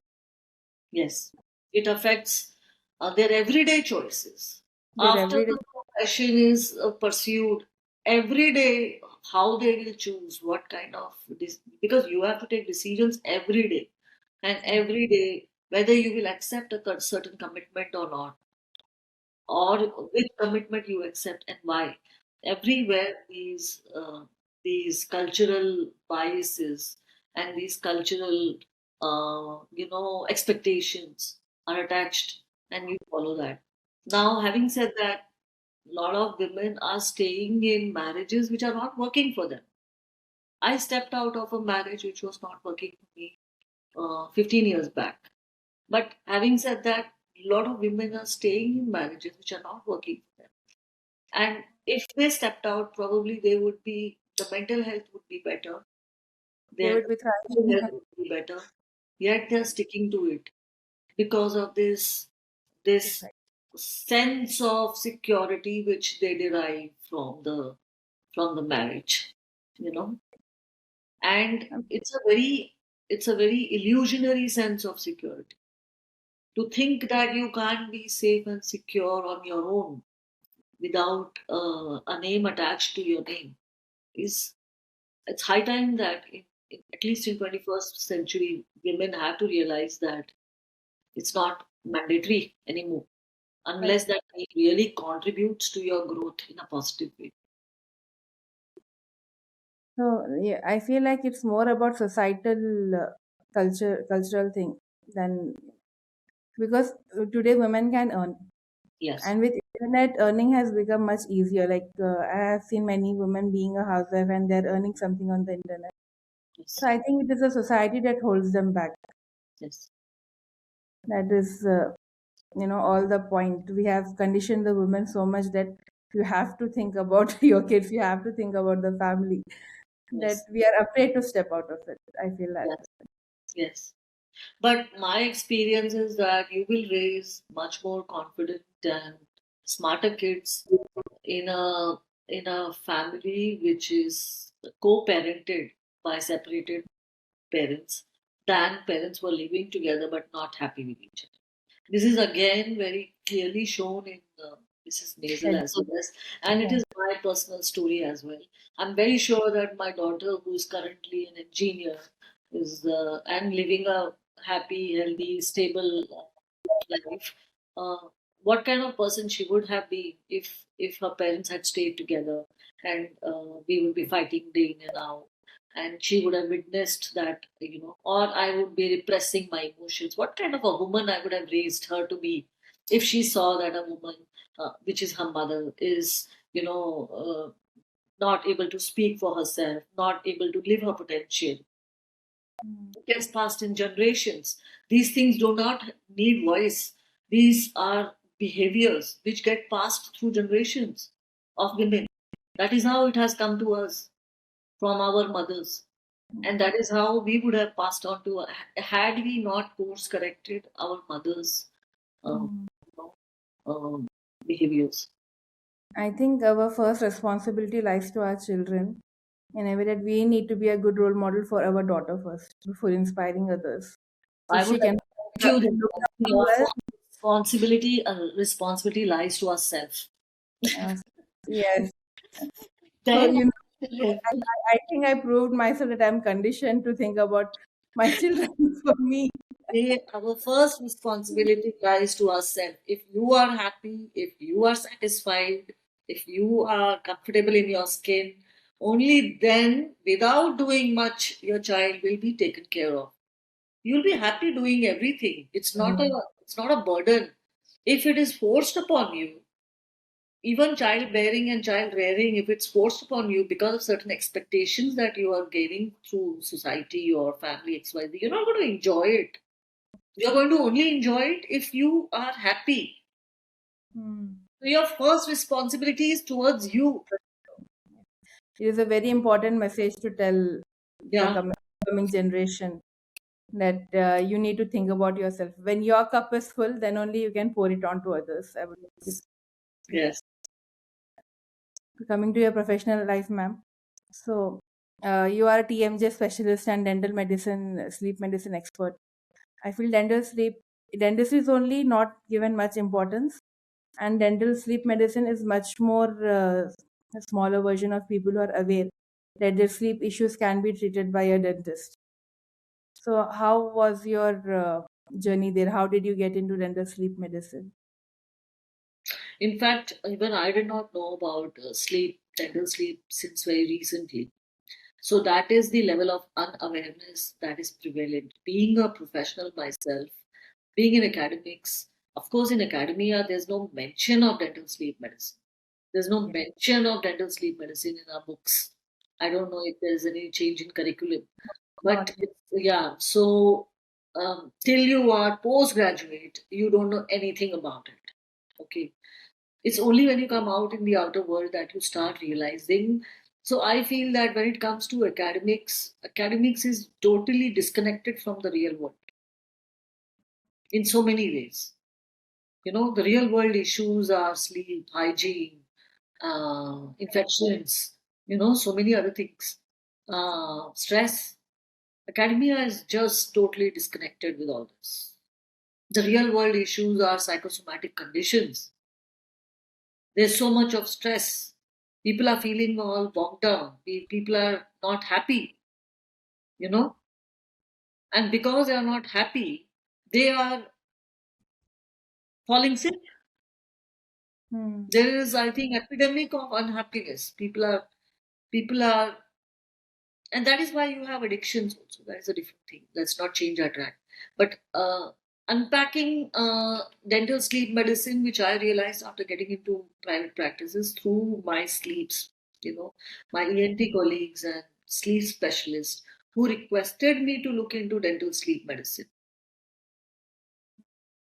Yes, it affects their everyday choices. Their After everyday. the profession is pursued, every day, how they will choose what kind of because you have to take decisions every day, and every day whether you will accept a certain commitment or not, or which commitment you accept and why. Everywhere these cultural biases and these cultural expectations are attached, and you follow that. Now, having said that, a lot of women are staying in marriages which are not working for them. I stepped out of a marriage which was not working for me 15 years back. But having said that, a lot of women are staying in marriages which are not working for them. And if they stepped out, probably they would be, the mental health would be better, They their would be physical thriving. health would be better. Yet they're sticking to it because of this Society. sense of security which they derive from the marriage, you know. And it's a very illusionary sense of security. To think that you can't be safe and secure on your own without a name attached to your name is it's high time that at least in 21st century women have to realize that it's not mandatory anymore Right. unless that it really contributes to your growth in a positive way. So yeah, I feel like it's more about societal cultural thing than, because today women can earn, Yes. and with internet, earning has become much easier. Like, I have seen many women being a housewife and they're earning something on the internet. So Yes. I think it is a society that holds them back. Yes. That is, all the point. We have conditioned the women so much that you have to think about your kids, you have to think about the family, that Yes. we are afraid to step out of it. I feel that. Yes. Yes. But my experience is that you will raise much more confident and smarter kids in a family which is co-parented by separated parents than parents who are living together but not happy with each other. This is again very clearly shown in Mrs. Maisel That- as well as, and it yeah. is my personal story as well. I'm very sure that my daughter, who is currently an engineer, is and living a happy, healthy, stable life. Uh, what kind of person she would have been if her parents had stayed together, and we would be fighting day in and out, and she would have witnessed that, or I would be repressing my emotions. What kind of a woman I would have raised her to be if she saw that a woman, which is her mother, is not able to speak for herself, not able to live her potential. Mm. It gets passed in generations. These things do not need voice. These are behaviors which get passed through generations of women. That is how it has come to us from our mothers. And that is how we would have passed on to, had we not course corrected our mothers' uh, Mm. you know, um, behaviors. I think our first responsibility lies to our children, in a way that we need to be a good role model for our daughter first before inspiring others. So I she would like can to thank you that look I up think to our us. responsibility lies to ourselves. Uh, yes. So Then I think I proved myself that I'm conditioned to think about my children for me. Our first responsibility lies to ourselves. If you are happy, if you are satisfied, if you are comfortable in your skin, only then, without doing much, your child will be taken care of. You'll be happy doing everything. Mm. It's not a burden. If it is forced upon you, even childbearing and child rearing, if it's forced upon you because of certain expectations that you are gaining through society or family XYZ, you're not going to enjoy it. You're going to only enjoy it if you are happy. Mm. So your first responsibility is towards you. It is a very important message to tell the Yeah. coming generation that you need to think about yourself. When your cup is full, then only you can pour it on to others. I would like to say. Yes. Coming to your professional life, ma'am. So, you are a TMJ specialist and dental medicine, sleep medicine expert. I feel dentistry is only not given much importance, and dental sleep medicine is much more a smaller version of people who are aware that their sleep issues can be treated by a dentist. So, how was your journey there? How did you get into dental sleep medicine? In fact, even I did not know about dental sleep, since very recently. So that is the level of unawareness that is prevalent. Being a professional myself, being in academics, of course, in academia, there's no mention of dental sleep medicine. There's no Yeah. mention of dental sleep medicine in our books. I don't know if there's any change in curriculum. Not But yeah, so till you are postgraduate, you don't know anything about it. Okay. It's only when you come out in the outer world that you start realizing. So I feel that when it comes to academics is totally disconnected from the real world in so many ways. The real world issues are sleep, hygiene, infections, so many other things. Stress. Academia is just totally disconnected with all this. The real world issues are psychosomatic conditions. There's so much of stress. People are feeling all bogged down. People are not happy, you know, and because they are not happy, they are falling sick. Hmm. There is, I think, epidemic of unhappiness. People are, and that is why you have addictions also. That is a different thing. Let's not change our track. But unpacking dental sleep medicine, which I realized after getting into private practices through my sleeps, my ENT colleagues and sleep specialists who requested me to look into dental sleep medicine.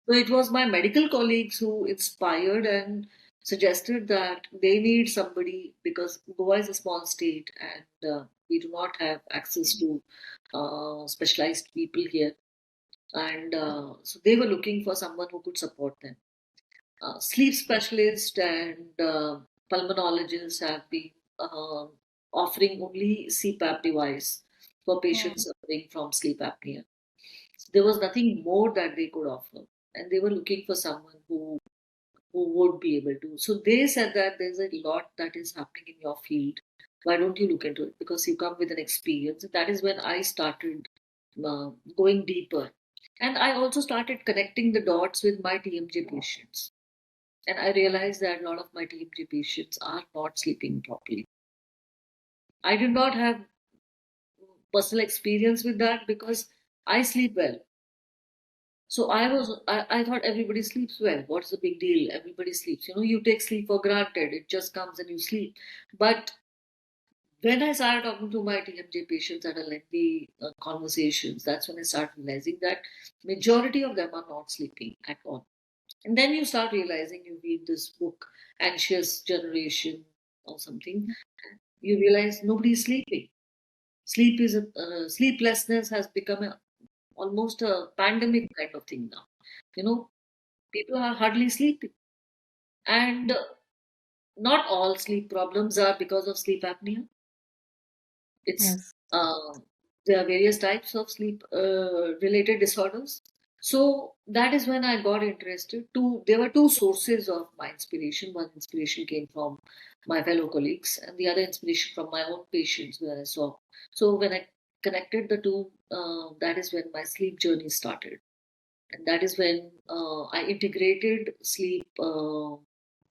So it was my medical colleagues who inspired and suggested that they need somebody, because Goa is a small state and we do not have access to specialized people here. And so they were looking for someone who could support them. Sleep specialists and pulmonologists have been offering only CPAP device for Hmm. patients suffering from sleep apnea. There was nothing more that they could offer, and they were looking for someone who would be able to. So they said that there's a lot that is happening in your field. Why don't you look into it? Because you come with an experience. And that is when I started going deeper. And I also started connecting the dots with my TMJ patients. And I realized that a lot of my TMJ patients are not sleeping properly. I did not have personal experience with that because I sleep well. So I thought everybody sleeps well. What's the big deal? Everybody sleeps. You take sleep for granted. It just comes and you sleep. But when I started talking to my TMJ patients at a lengthy conversations, that's when I started realizing that majority of them are not sleeping at all. And then you start realizing, you read this book, Anxious Generation or something, you realize nobody's sleeping. Sleeplessness has become almost a pandemic kind of thing now. You know, People are hardly sleeping. And not all sleep problems are because of sleep apnea. It's Yes. There are various types of sleep related disorders. So that is when I got interested. There were two sources of my inspiration. One inspiration came from my fellow colleagues, and the other inspiration from my own patients, where I saw. So when I connected the two, that is when my sleep journey started, and that is when I integrated sleep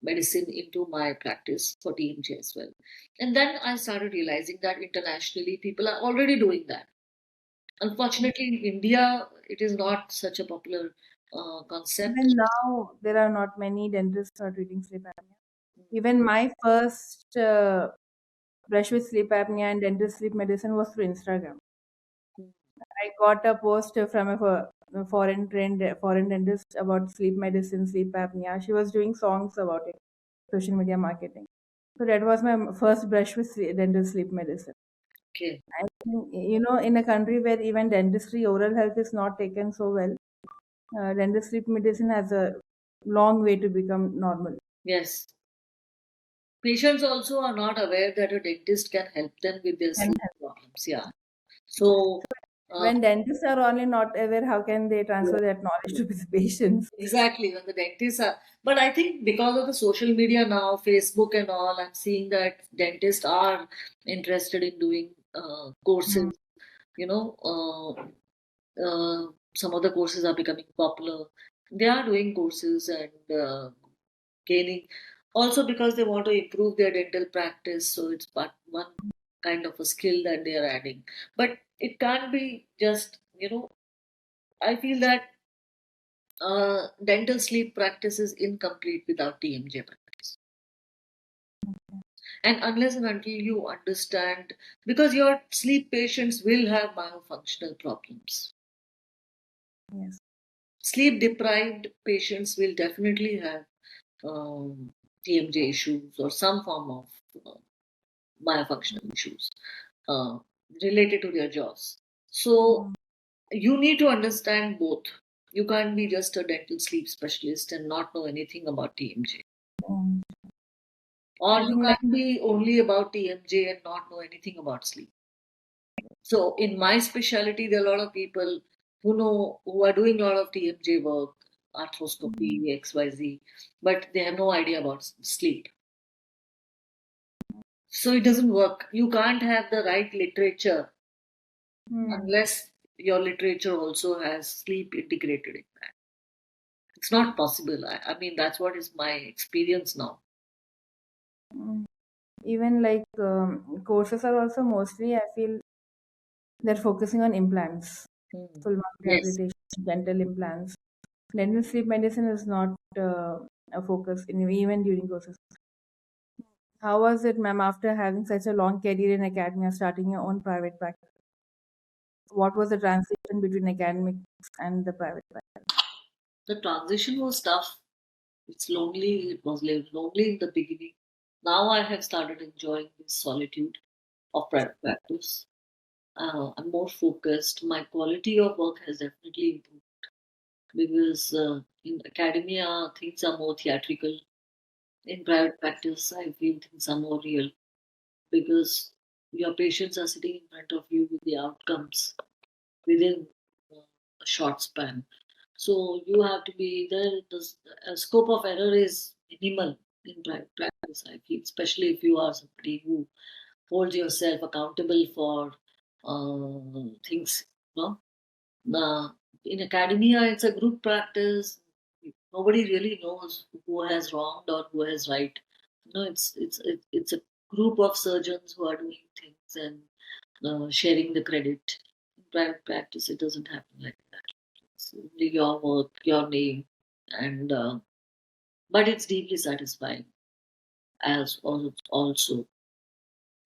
medicine into my practice for TMJ as well. And then I started realizing that internationally people are already doing that. Unfortunately, in India, it is not such a popular concept. Even now, there are not many dentists who are treating sleep apnea. Even my first brush with sleep apnea and dentist sleep medicine was through Instagram. Mm. I got a post from a foreign dentist about sleep medicine, sleep apnea. She was doing songs about it, social media marketing. So that was my first brush with dental sleep medicine. Okay. I think, in a country where even dentistry, oral health is not taken so well, dental sleep medicine has a long way to become normal. Yes. Patients also are not aware that a dentist can help them with their And sleep problems. Yeah. So, uh, when dentists are only not aware, how can they transfer that knowledge to the patients? exactly, when the dentists are. But I think because of the social media now, Facebook and all, I'm seeing that dentists are interested in doing Mm, courses. You know, some of the courses are becoming popular. They are doing courses and gaining, also because they want to improve their dental practice. So it's but one kind of a skill that they are adding. But it can't be just, I feel that dental sleep practice is incomplete without TMJ practice. And unless and until you understand, because your sleep patients will have myofunctional problems. yes. Sleep deprived patients will definitely have TMJ issues or some form of uh, myofunctional issues uh, related to their jaws. So Mm, you need to understand both. You can't be just a dental sleep specialist and not know anything about TMJ. mm. Or I you think like can't be only about TMJ and not know anything about sleep. So in my specialty, there are a lot of people who are doing a lot of TMJ work, arthroscopy, XYZ, but they have no idea about sleep. So it doesn't work. You can't have the right literature mm, unless your literature also has sleep integrated in that. It's not possible. I mean, that's what is my experience now. mm. Even like courses are also mostly, I feel they're focusing on implants, Hmm. full mouth Yes. rehabilitation, dental implants. Dental sleep medicine is not a focus in even during courses. How was it, ma'am, after having such a long career in academia, starting your own private practice? What was the transition between academics and the private practice? The transition was tough. It's lonely. It was lonely in the beginning. Now I have started enjoying this solitude of private practice. I'm more focused. My quality of work has definitely improved because in academia things are more theatrical. In private practice, I feel things are more real because your patients are sitting in front of you with the outcomes within a short span. So you have to be there. The scope of error is minimal in private practice, I feel, especially if you are somebody who holds yourself accountable for things. You know, in academia, it's a group practice. Nobody really knows who has wronged or who has right. It's a group of surgeons who are doing things and sharing the credit. In private practice, it doesn't happen like that. It's only your work, your name, and but it's deeply satisfying as also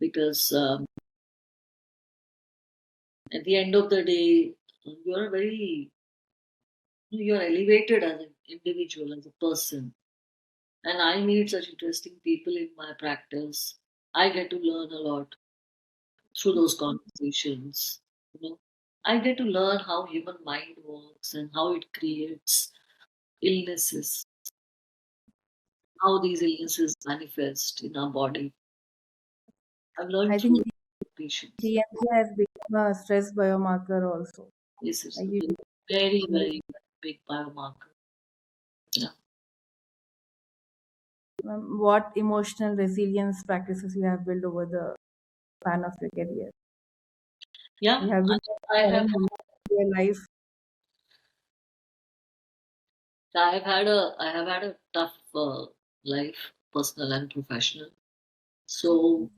because at the end of the day, you're very you're elevated as an individual, as a person, and I meet such interesting people in my practice. I get to learn a lot through those conversations. You know, I get to learn how human mind works and how it creates illnesses, how these illnesses manifest in our body. I've I learned think through patients. TMJ has become a stress biomarker also. This is Like you, very, very. big biomarker. Yeah. What emotional resilience practices you have built over the span of your career? Yeah, You have been I have sharing your life. I have had a tough life, personal and professional. So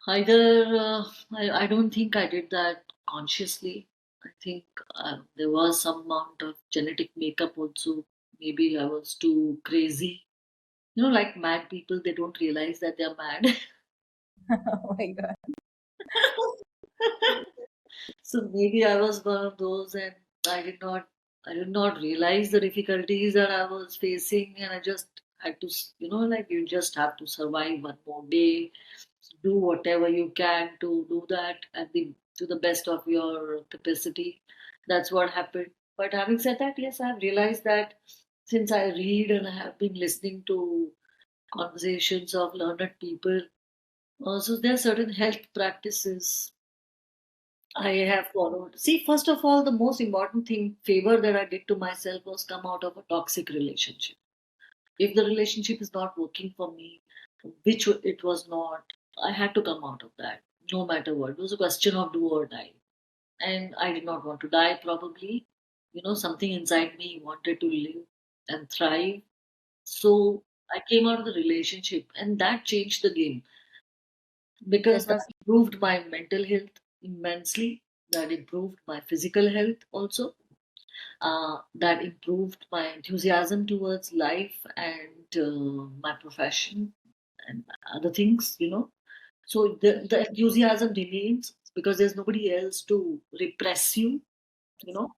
either I don't think I did that consciously. I think there was some amount of genetic makeup also. Maybe I was too crazy. You know, like mad people, they don't realize that they're mad. Oh my God. So maybe I was one of those, and I did not realize the difficulties that I was facing, and I just had to, like you just have to survive one more day, do whatever you can to do that at the to the best of your capacity. That's what happened. But having said that, yes, I have realized that since I read and I have been listening to conversations of learned people, so there are certain health practices I have followed. See, first of all, the most important favor that I did to myself was come out of a toxic relationship. If the relationship is not working for me, which it was not, I had to come out of that, no matter what. It was a question of do or die. And I did not want to die, probably. Something inside me wanted to live and thrive. So I came out of the relationship, and that changed the game because That that was improved my mental health immensely. That improved my physical health also. That improved my enthusiasm towards life and my profession and other things. So the enthusiasm remains because there's nobody else to repress you, you know.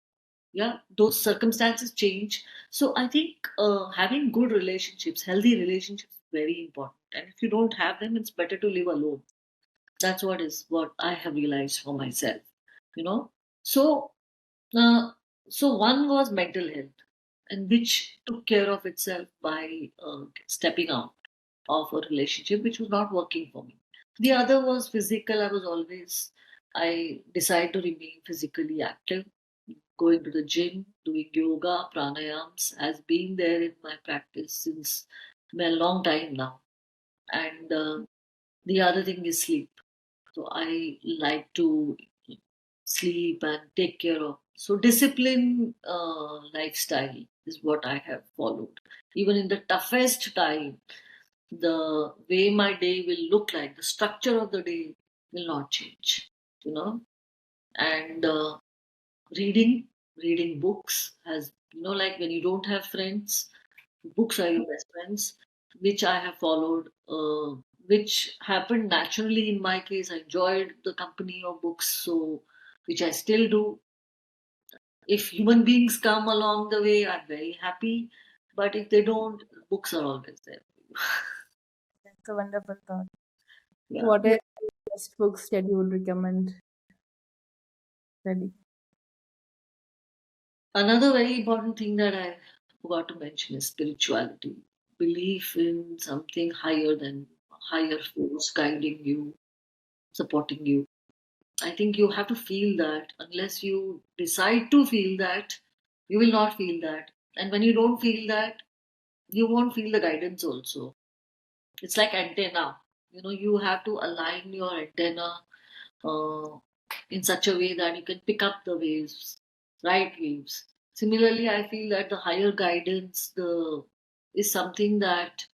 Yeah, those circumstances change. So I think having good relationships, healthy relationships is very important. And if you don't have them, it's better to live alone. That's what I have realized for myself, you know. So uh, so one was mental health, and which took care of itself by stepping out of a relationship which was not working for me. The other was physical. I decided to remain physically active, going to the gym, doing yoga, pranayams has been there in my practice since a long time now. And the other thing is sleep. So I like to sleep and take care of. So discipline lifestyle is what I have followed. Even in the toughest time, the way my day will look like, the structure of the day will not change. You know, and reading, reading books has like when you don't have friends, books are your best friends, which I have followed. Which happened naturally in my case. I enjoyed the company of books, so which I still do. If human beings come along the way, I'm very happy. But if they don't, books are always there. that's a wonderful thought. Yeah. What are the best books that you would recommend study? Another very important thing that I forgot to mention is spirituality. Belief in something higher force guiding you, supporting you. I think you have to feel that. Unless you decide to feel that, you will not feel that. And when you don't feel that, you won't feel the guidance also. It's like antenna. You have to align your antenna uh, in such a way that you can pick up the waves, right waves. Similarly, I feel that the higher guidance the is something that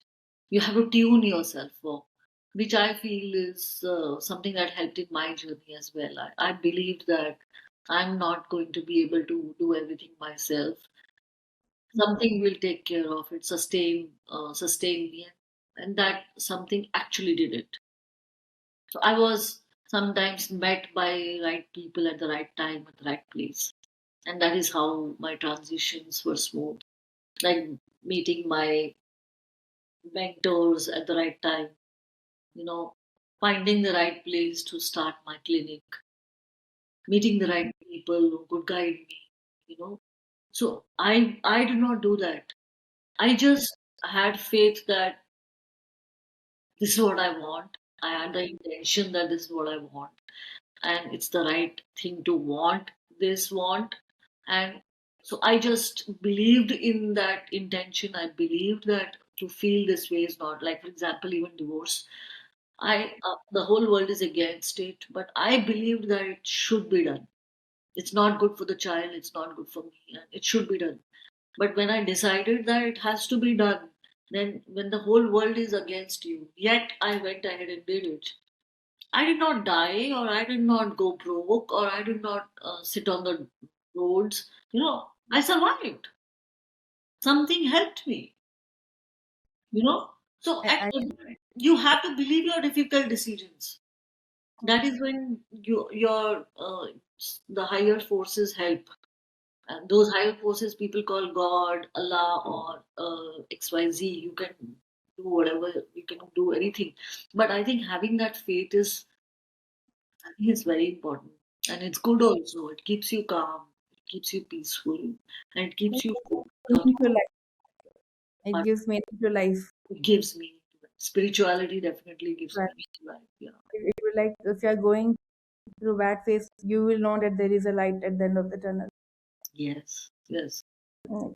you have to tune yourself for, which I feel is something that helped in my journey as well. I believed that I'm not going to be able to do everything myself. Something will take care of it, sustain me, and that something actually did it. So I was sometimes met by right people at the right time at the right place, and that is how my transitions were smooth. Like meeting my mentors at the right time, you know, finding the right place to start my clinic, meeting the right people who could guide me, you know. So I did not do that. I just had faith that this is what I want. I had the intention that this is what I want, and it's the right thing to want this want, and So I just believed in that intention. I believed that to feel this way is not, like, for example, even divorce. The whole world is against it, but I believed that it should be done. It's not good for the child. It's not good for me, and it should be done. But when I decided that it has to be done, then when the whole world is against you, yet I went ahead and did it. I did not die, or I did not go broke, or I did not sit on the roads. I survived. Something helped me. you know so I you have to believe your difficult decisions. That is when your the higher forces help, and those higher forces people call God, Allah, or XYZ. You can do whatever, you can do anything, but I think having that faith is very important, and it's good also. It keeps you calm, it keeps you peaceful, and it keeps you focused on meaning to life. It what gives meaning to life. gives meaning to life. Spirituality definitely gives Right. meaning to life. Yeah. If you like, if you are going through bad phase, you will know that there is a light at the end of the tunnel. Yes. Yes.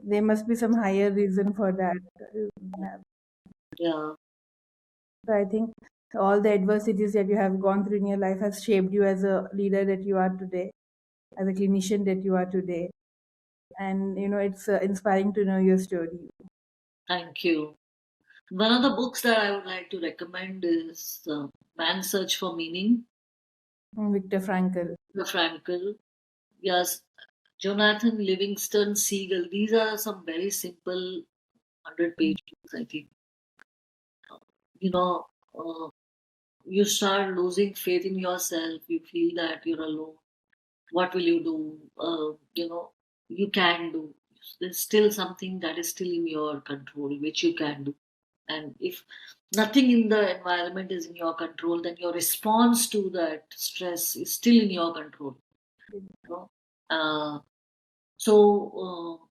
There must be some higher reason for that. Yeah. Yeah. So I think all the adversities that you have gone through in your life has shaped you as a leader that you are today, as a clinician that you are today. And it's inspiring to know your story. Thank you. One of the books that I would like to recommend is Man's Search for Meaning, Viktor Frankl. the Frankl. Yes, Jonathan Livingston Seagull. These are some very simple 100-page books, I think. You know, uh, you start losing faith in yourself. You feel that you're alone. What will you do? You can do. There's still something that is still in your control, which you can do. And if nothing in the environment is in your control, then your response to that stress is still in your control. You know? So,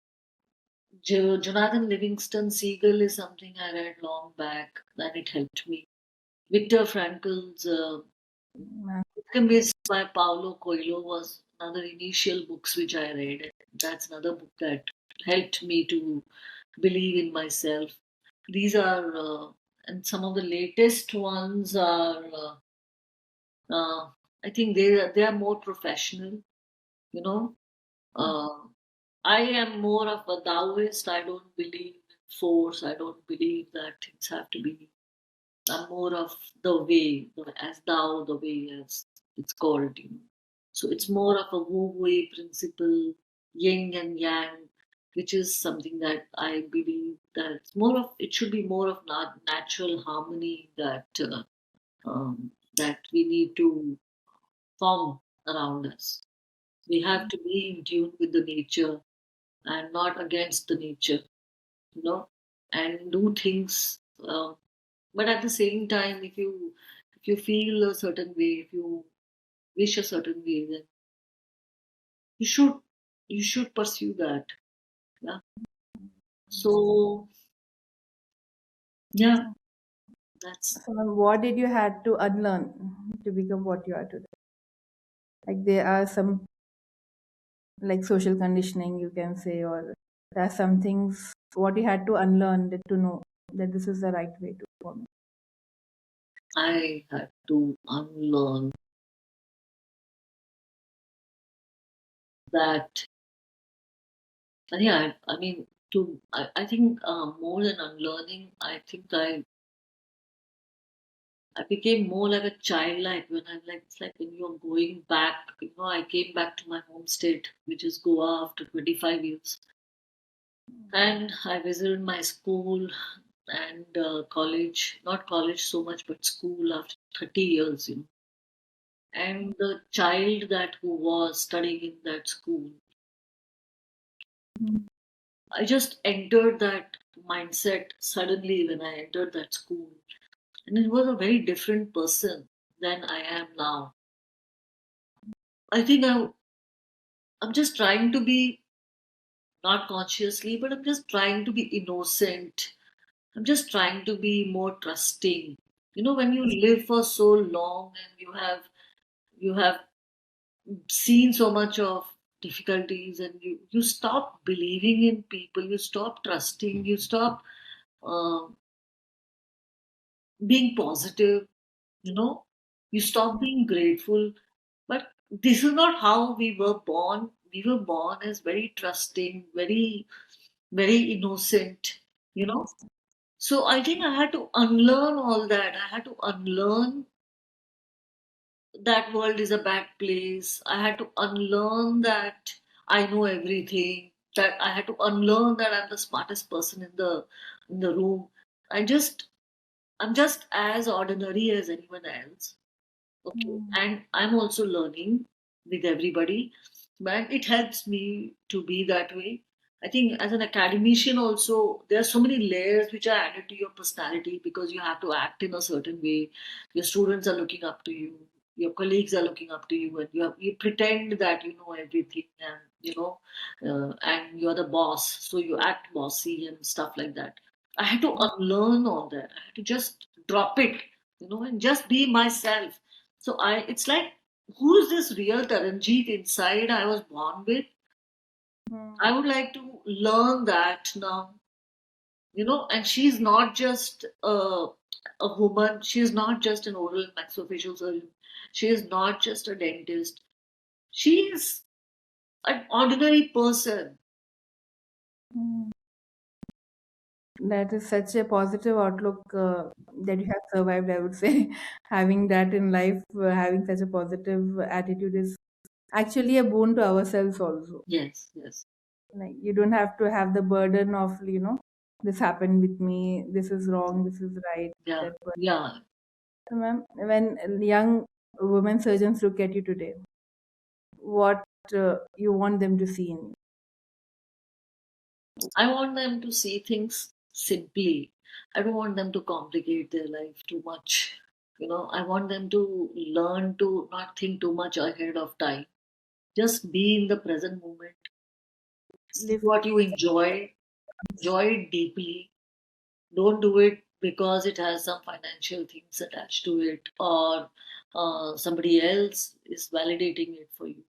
Jonathan Livingston Seagull is something I read long back, and it helped me. Viktor Frankl's Mm, Alchemist by Paulo Coelho was another initial books which I read. That's another book that helped me to believe in myself. These are, and some of the latest ones are, I think they are more professional. You know, uh, I am more of a Taoist. I don't believe in force. I don't believe that things have to be. I'm more of the way, as Tao, the way as it's called. So it's more of a Wu Wei principle, yin and yang, which is something that I believe that it should be more of natural harmony that we need to form around us. We have to be in tune with the nature and not against the nature, you know, and do things. But at the same time, if you feel a certain way, if you wish a certain way, then you should you should pursue that. Yeah. So yeah, that's So what did you had to unlearn to become what you are today? Like there are some like social conditioning you can say, or there are some things what you had to unlearn that to know that this is the right way to for me. I had to unlearn that. And yeah, I mean, I think more than unlearning, I think I became more like a childlike when I'm like, it's like when you're going back. I came back to my home state, which is Goa, after 25 years. And I visited my school and college, not college so much, but school after 30 years. And the child that who was studying in that school, Mm. I just entered that mindset suddenly when I entered that school. And it was a very different person than I am now. I think I'm just trying to be, not consciously, but I'm just trying to be innocent. I'm just trying to be more trusting. When you live for so long and you have seen so much of difficulties, and you stop believing in people, you stop trusting, you stop um being positive, you know, you stop being grateful. But this is not how we were born. We were born as very trusting, very innocent, you know. So I think I had to unlearn all that. I had to unlearn that world is a bad place. I had to unlearn that I know everything. That I had to unlearn that I'm the smartest person in the room. I'm just as ordinary as anyone else. Okay. Mm. And I'm also learning with everybody, but it helps me to be that way. I think as an academician also, there are so many layers which are added to your personality because you have to act in a certain way. Your students are looking up to you, your colleagues are looking up to you, and you pretend that you know everything, and and you're the boss, so you act bossy and stuff like that. I had to unlearn all that. I had to just drop it, and just be myself. So it's like, who is this real Taranjit inside I was born with? Mm. I would like to learn that now, and she's not just a woman, she's not just an oral maxillofacial surgeon, she is not just a dentist, she is an ordinary person. Mm. That is such a positive outlook that you have survived, I would say. Having that in life, having such a positive attitude is actually a boon to ourselves also. Yes, yes. Like you don't have to have the burden of, this happened with me, this is wrong, this is right, Yeah, that but yeah. ma'am, when young women surgeons look at you today, what you want them to see in you? I want them to see things simply. I don't want them to complicate their life too much. I want them to learn to not think too much ahead of time. Just be in the present moment. See Live what you enjoy. Enjoy it deeply. Don't do it because it has some financial things attached to it, or somebody else is validating it for you.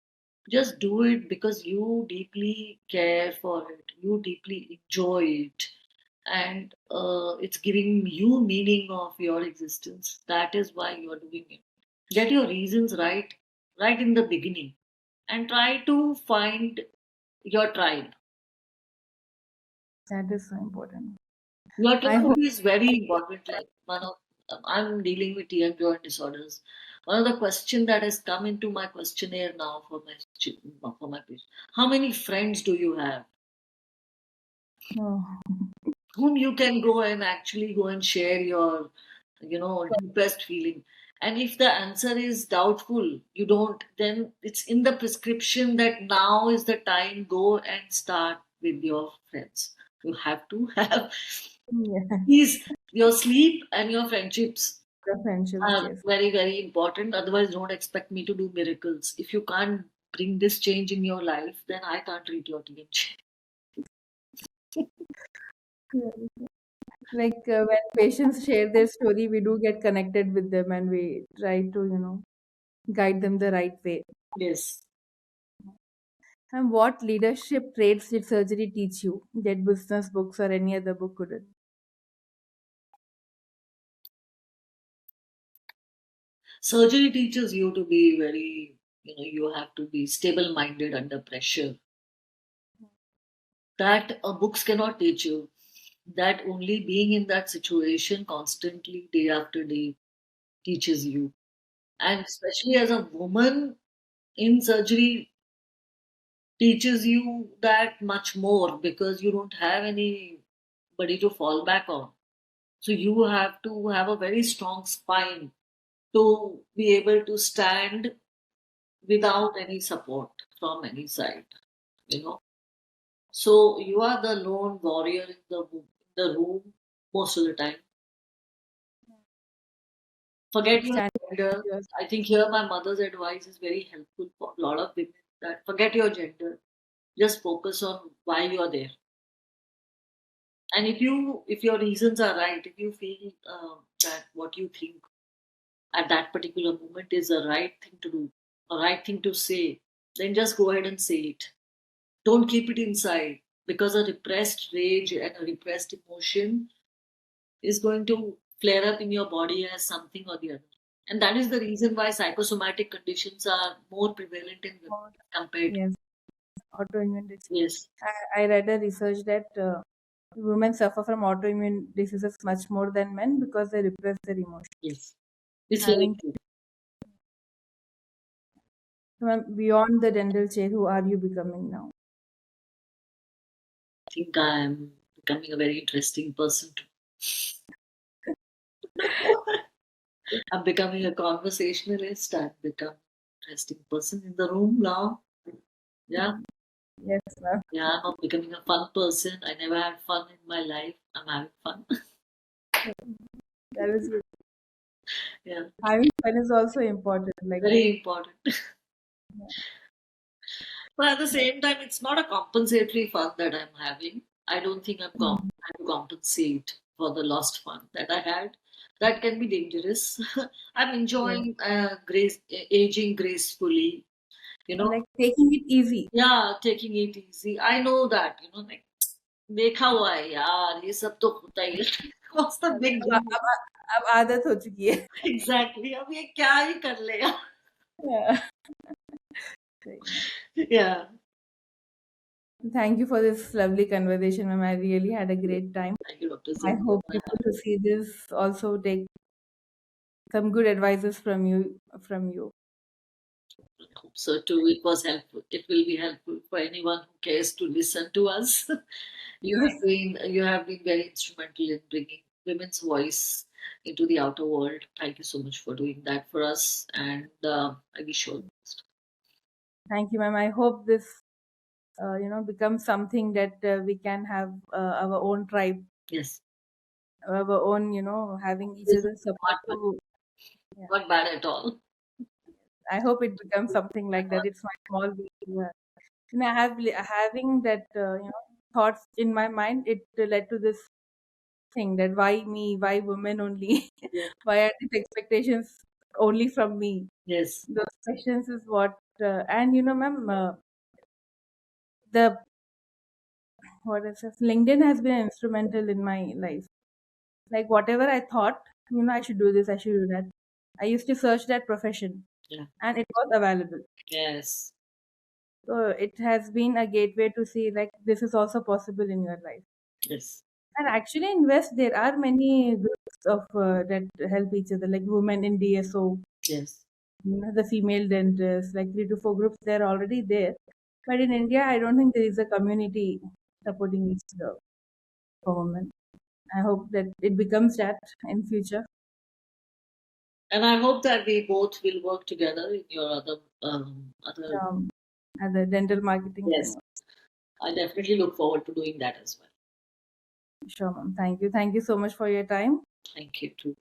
Just do it because you deeply care for it, you deeply enjoy it, and it's giving you meaning of your existence. That is why you are doing it. Get your reasons right in the beginning, and try to find your tribe. that is so important. Your I tribe hope. is very important. Like I'm dealing with TM joint disorders. One of the question that has come into my questionnaire now for my patient: how many friends do you have Oh, whom you can go and actually go and share your, deepest feeling? And if the answer is doubtful, you don't, then it's in the prescription that now is the time, go and start with your friends. You have to have yeah, these, your sleep and your friendships the friendships, are yes. very, very important. Otherwise, don't expect me to do miracles. If you can't bring this change in your life, then I can't treat your TMJ. Yeah. Like when patients share their story, we do get connected with them and we try to, guide them the right way. Yes. And what leadership traits did surgery teach you that business books or any other book couldn't? Surgery teaches you to be very, you have to be stable minded under pressure. That books cannot teach you. That only being in that situation constantly, day after day, teaches you. And especially as a woman in surgery, teaches you that much more because you don't have anybody to fall back on. So you have to have a very strong spine to be able to stand without any support from any side, you know. So you are the lone warrior in the room most of the time. Forget your Stand gender. yours. I think here my mother's advice is very helpful for a lot of women, that forget your gender. Just focus on why you are there. And if your reasons are right, if you feel that what you think at that particular moment is the right thing to do, a right thing to say, then just go ahead and say it. Don't keep it inside, because a repressed rage and a repressed emotion is going to flare up in your body as something or the other. And that is the reason why psychosomatic conditions are more prevalent in women Or- compared to. Yes, autoimmune disease. Yes, I read a research that women suffer from autoimmune diseases much more than men because they repress their emotions. yes. It's very Having true. beyond the dental chair, who are you becoming now? I think I'm becoming a very interesting person too. I'm becoming a conversationalist. I've become an interesting person in the room now. Yeah, Yes, ma'am. yeah, I'm becoming a fun person. I never had fun in my life. I'm having fun. That is good. Yeah, Having fun is also important. Like, very important. yeah. But at the same time, it's not a compensatory fun that I'm having. I don't think Mm, trying to compensate for the lost fun that I had. That can be dangerous. I'm yes. enjoying aging gracefully. You know, Like taking it easy. yeah, taking it easy. I know that. Like देखा हुआ है यार ये सब तो होता ही है. What's the अब big अब deal? अब आदत हो चुकी है. Exactly. अब ये क्या ही कर लेगा. Yeah. सही में. Yeah. Thank you for this lovely conversation, ma'am. I really had a great time. Thank you, Dr. I Zia. hope people who see this also take some good advices from you. I hope so too. It was helpful. It will be helpful for anyone who cares to listen to us. Yes. You have been very instrumental in bringing women's voice into the outer world. Thank you so much for doing that for us, and I wish you all the best. Thank you, ma'am. I hope this becomes something that we can have our own tribe, Yes, our own, having each this is other's support to. Yeah. not bad at all. I hope it becomes something like that. It's my small way to, having that, thoughts in my mind. It led to this thing that why me, why women only, Yes, why are these expectations only from me? yes, Those questions is what, and ma'am, the what is this? LinkedIn has been instrumental in my life. Like whatever I thought, I should do this, I should do that. I used to search that profession, yeah, and it was available. yes, So it has been a gateway to see like this is also possible in your life. yes, And actually, in West, there are many groups of that help each other, like women in DSO, yes. the female dentists, like 3 to 4 groups. They're already there. But in India, I don't think there is a community supporting each other for women. I hope that it becomes that in future. And I hope that we both will work together in your other. Um, at the dental marketing Yes, thing. I definitely look forward to doing that as well. Sure, ma'am. Thank you. Thank you so much for your time. Thank you too.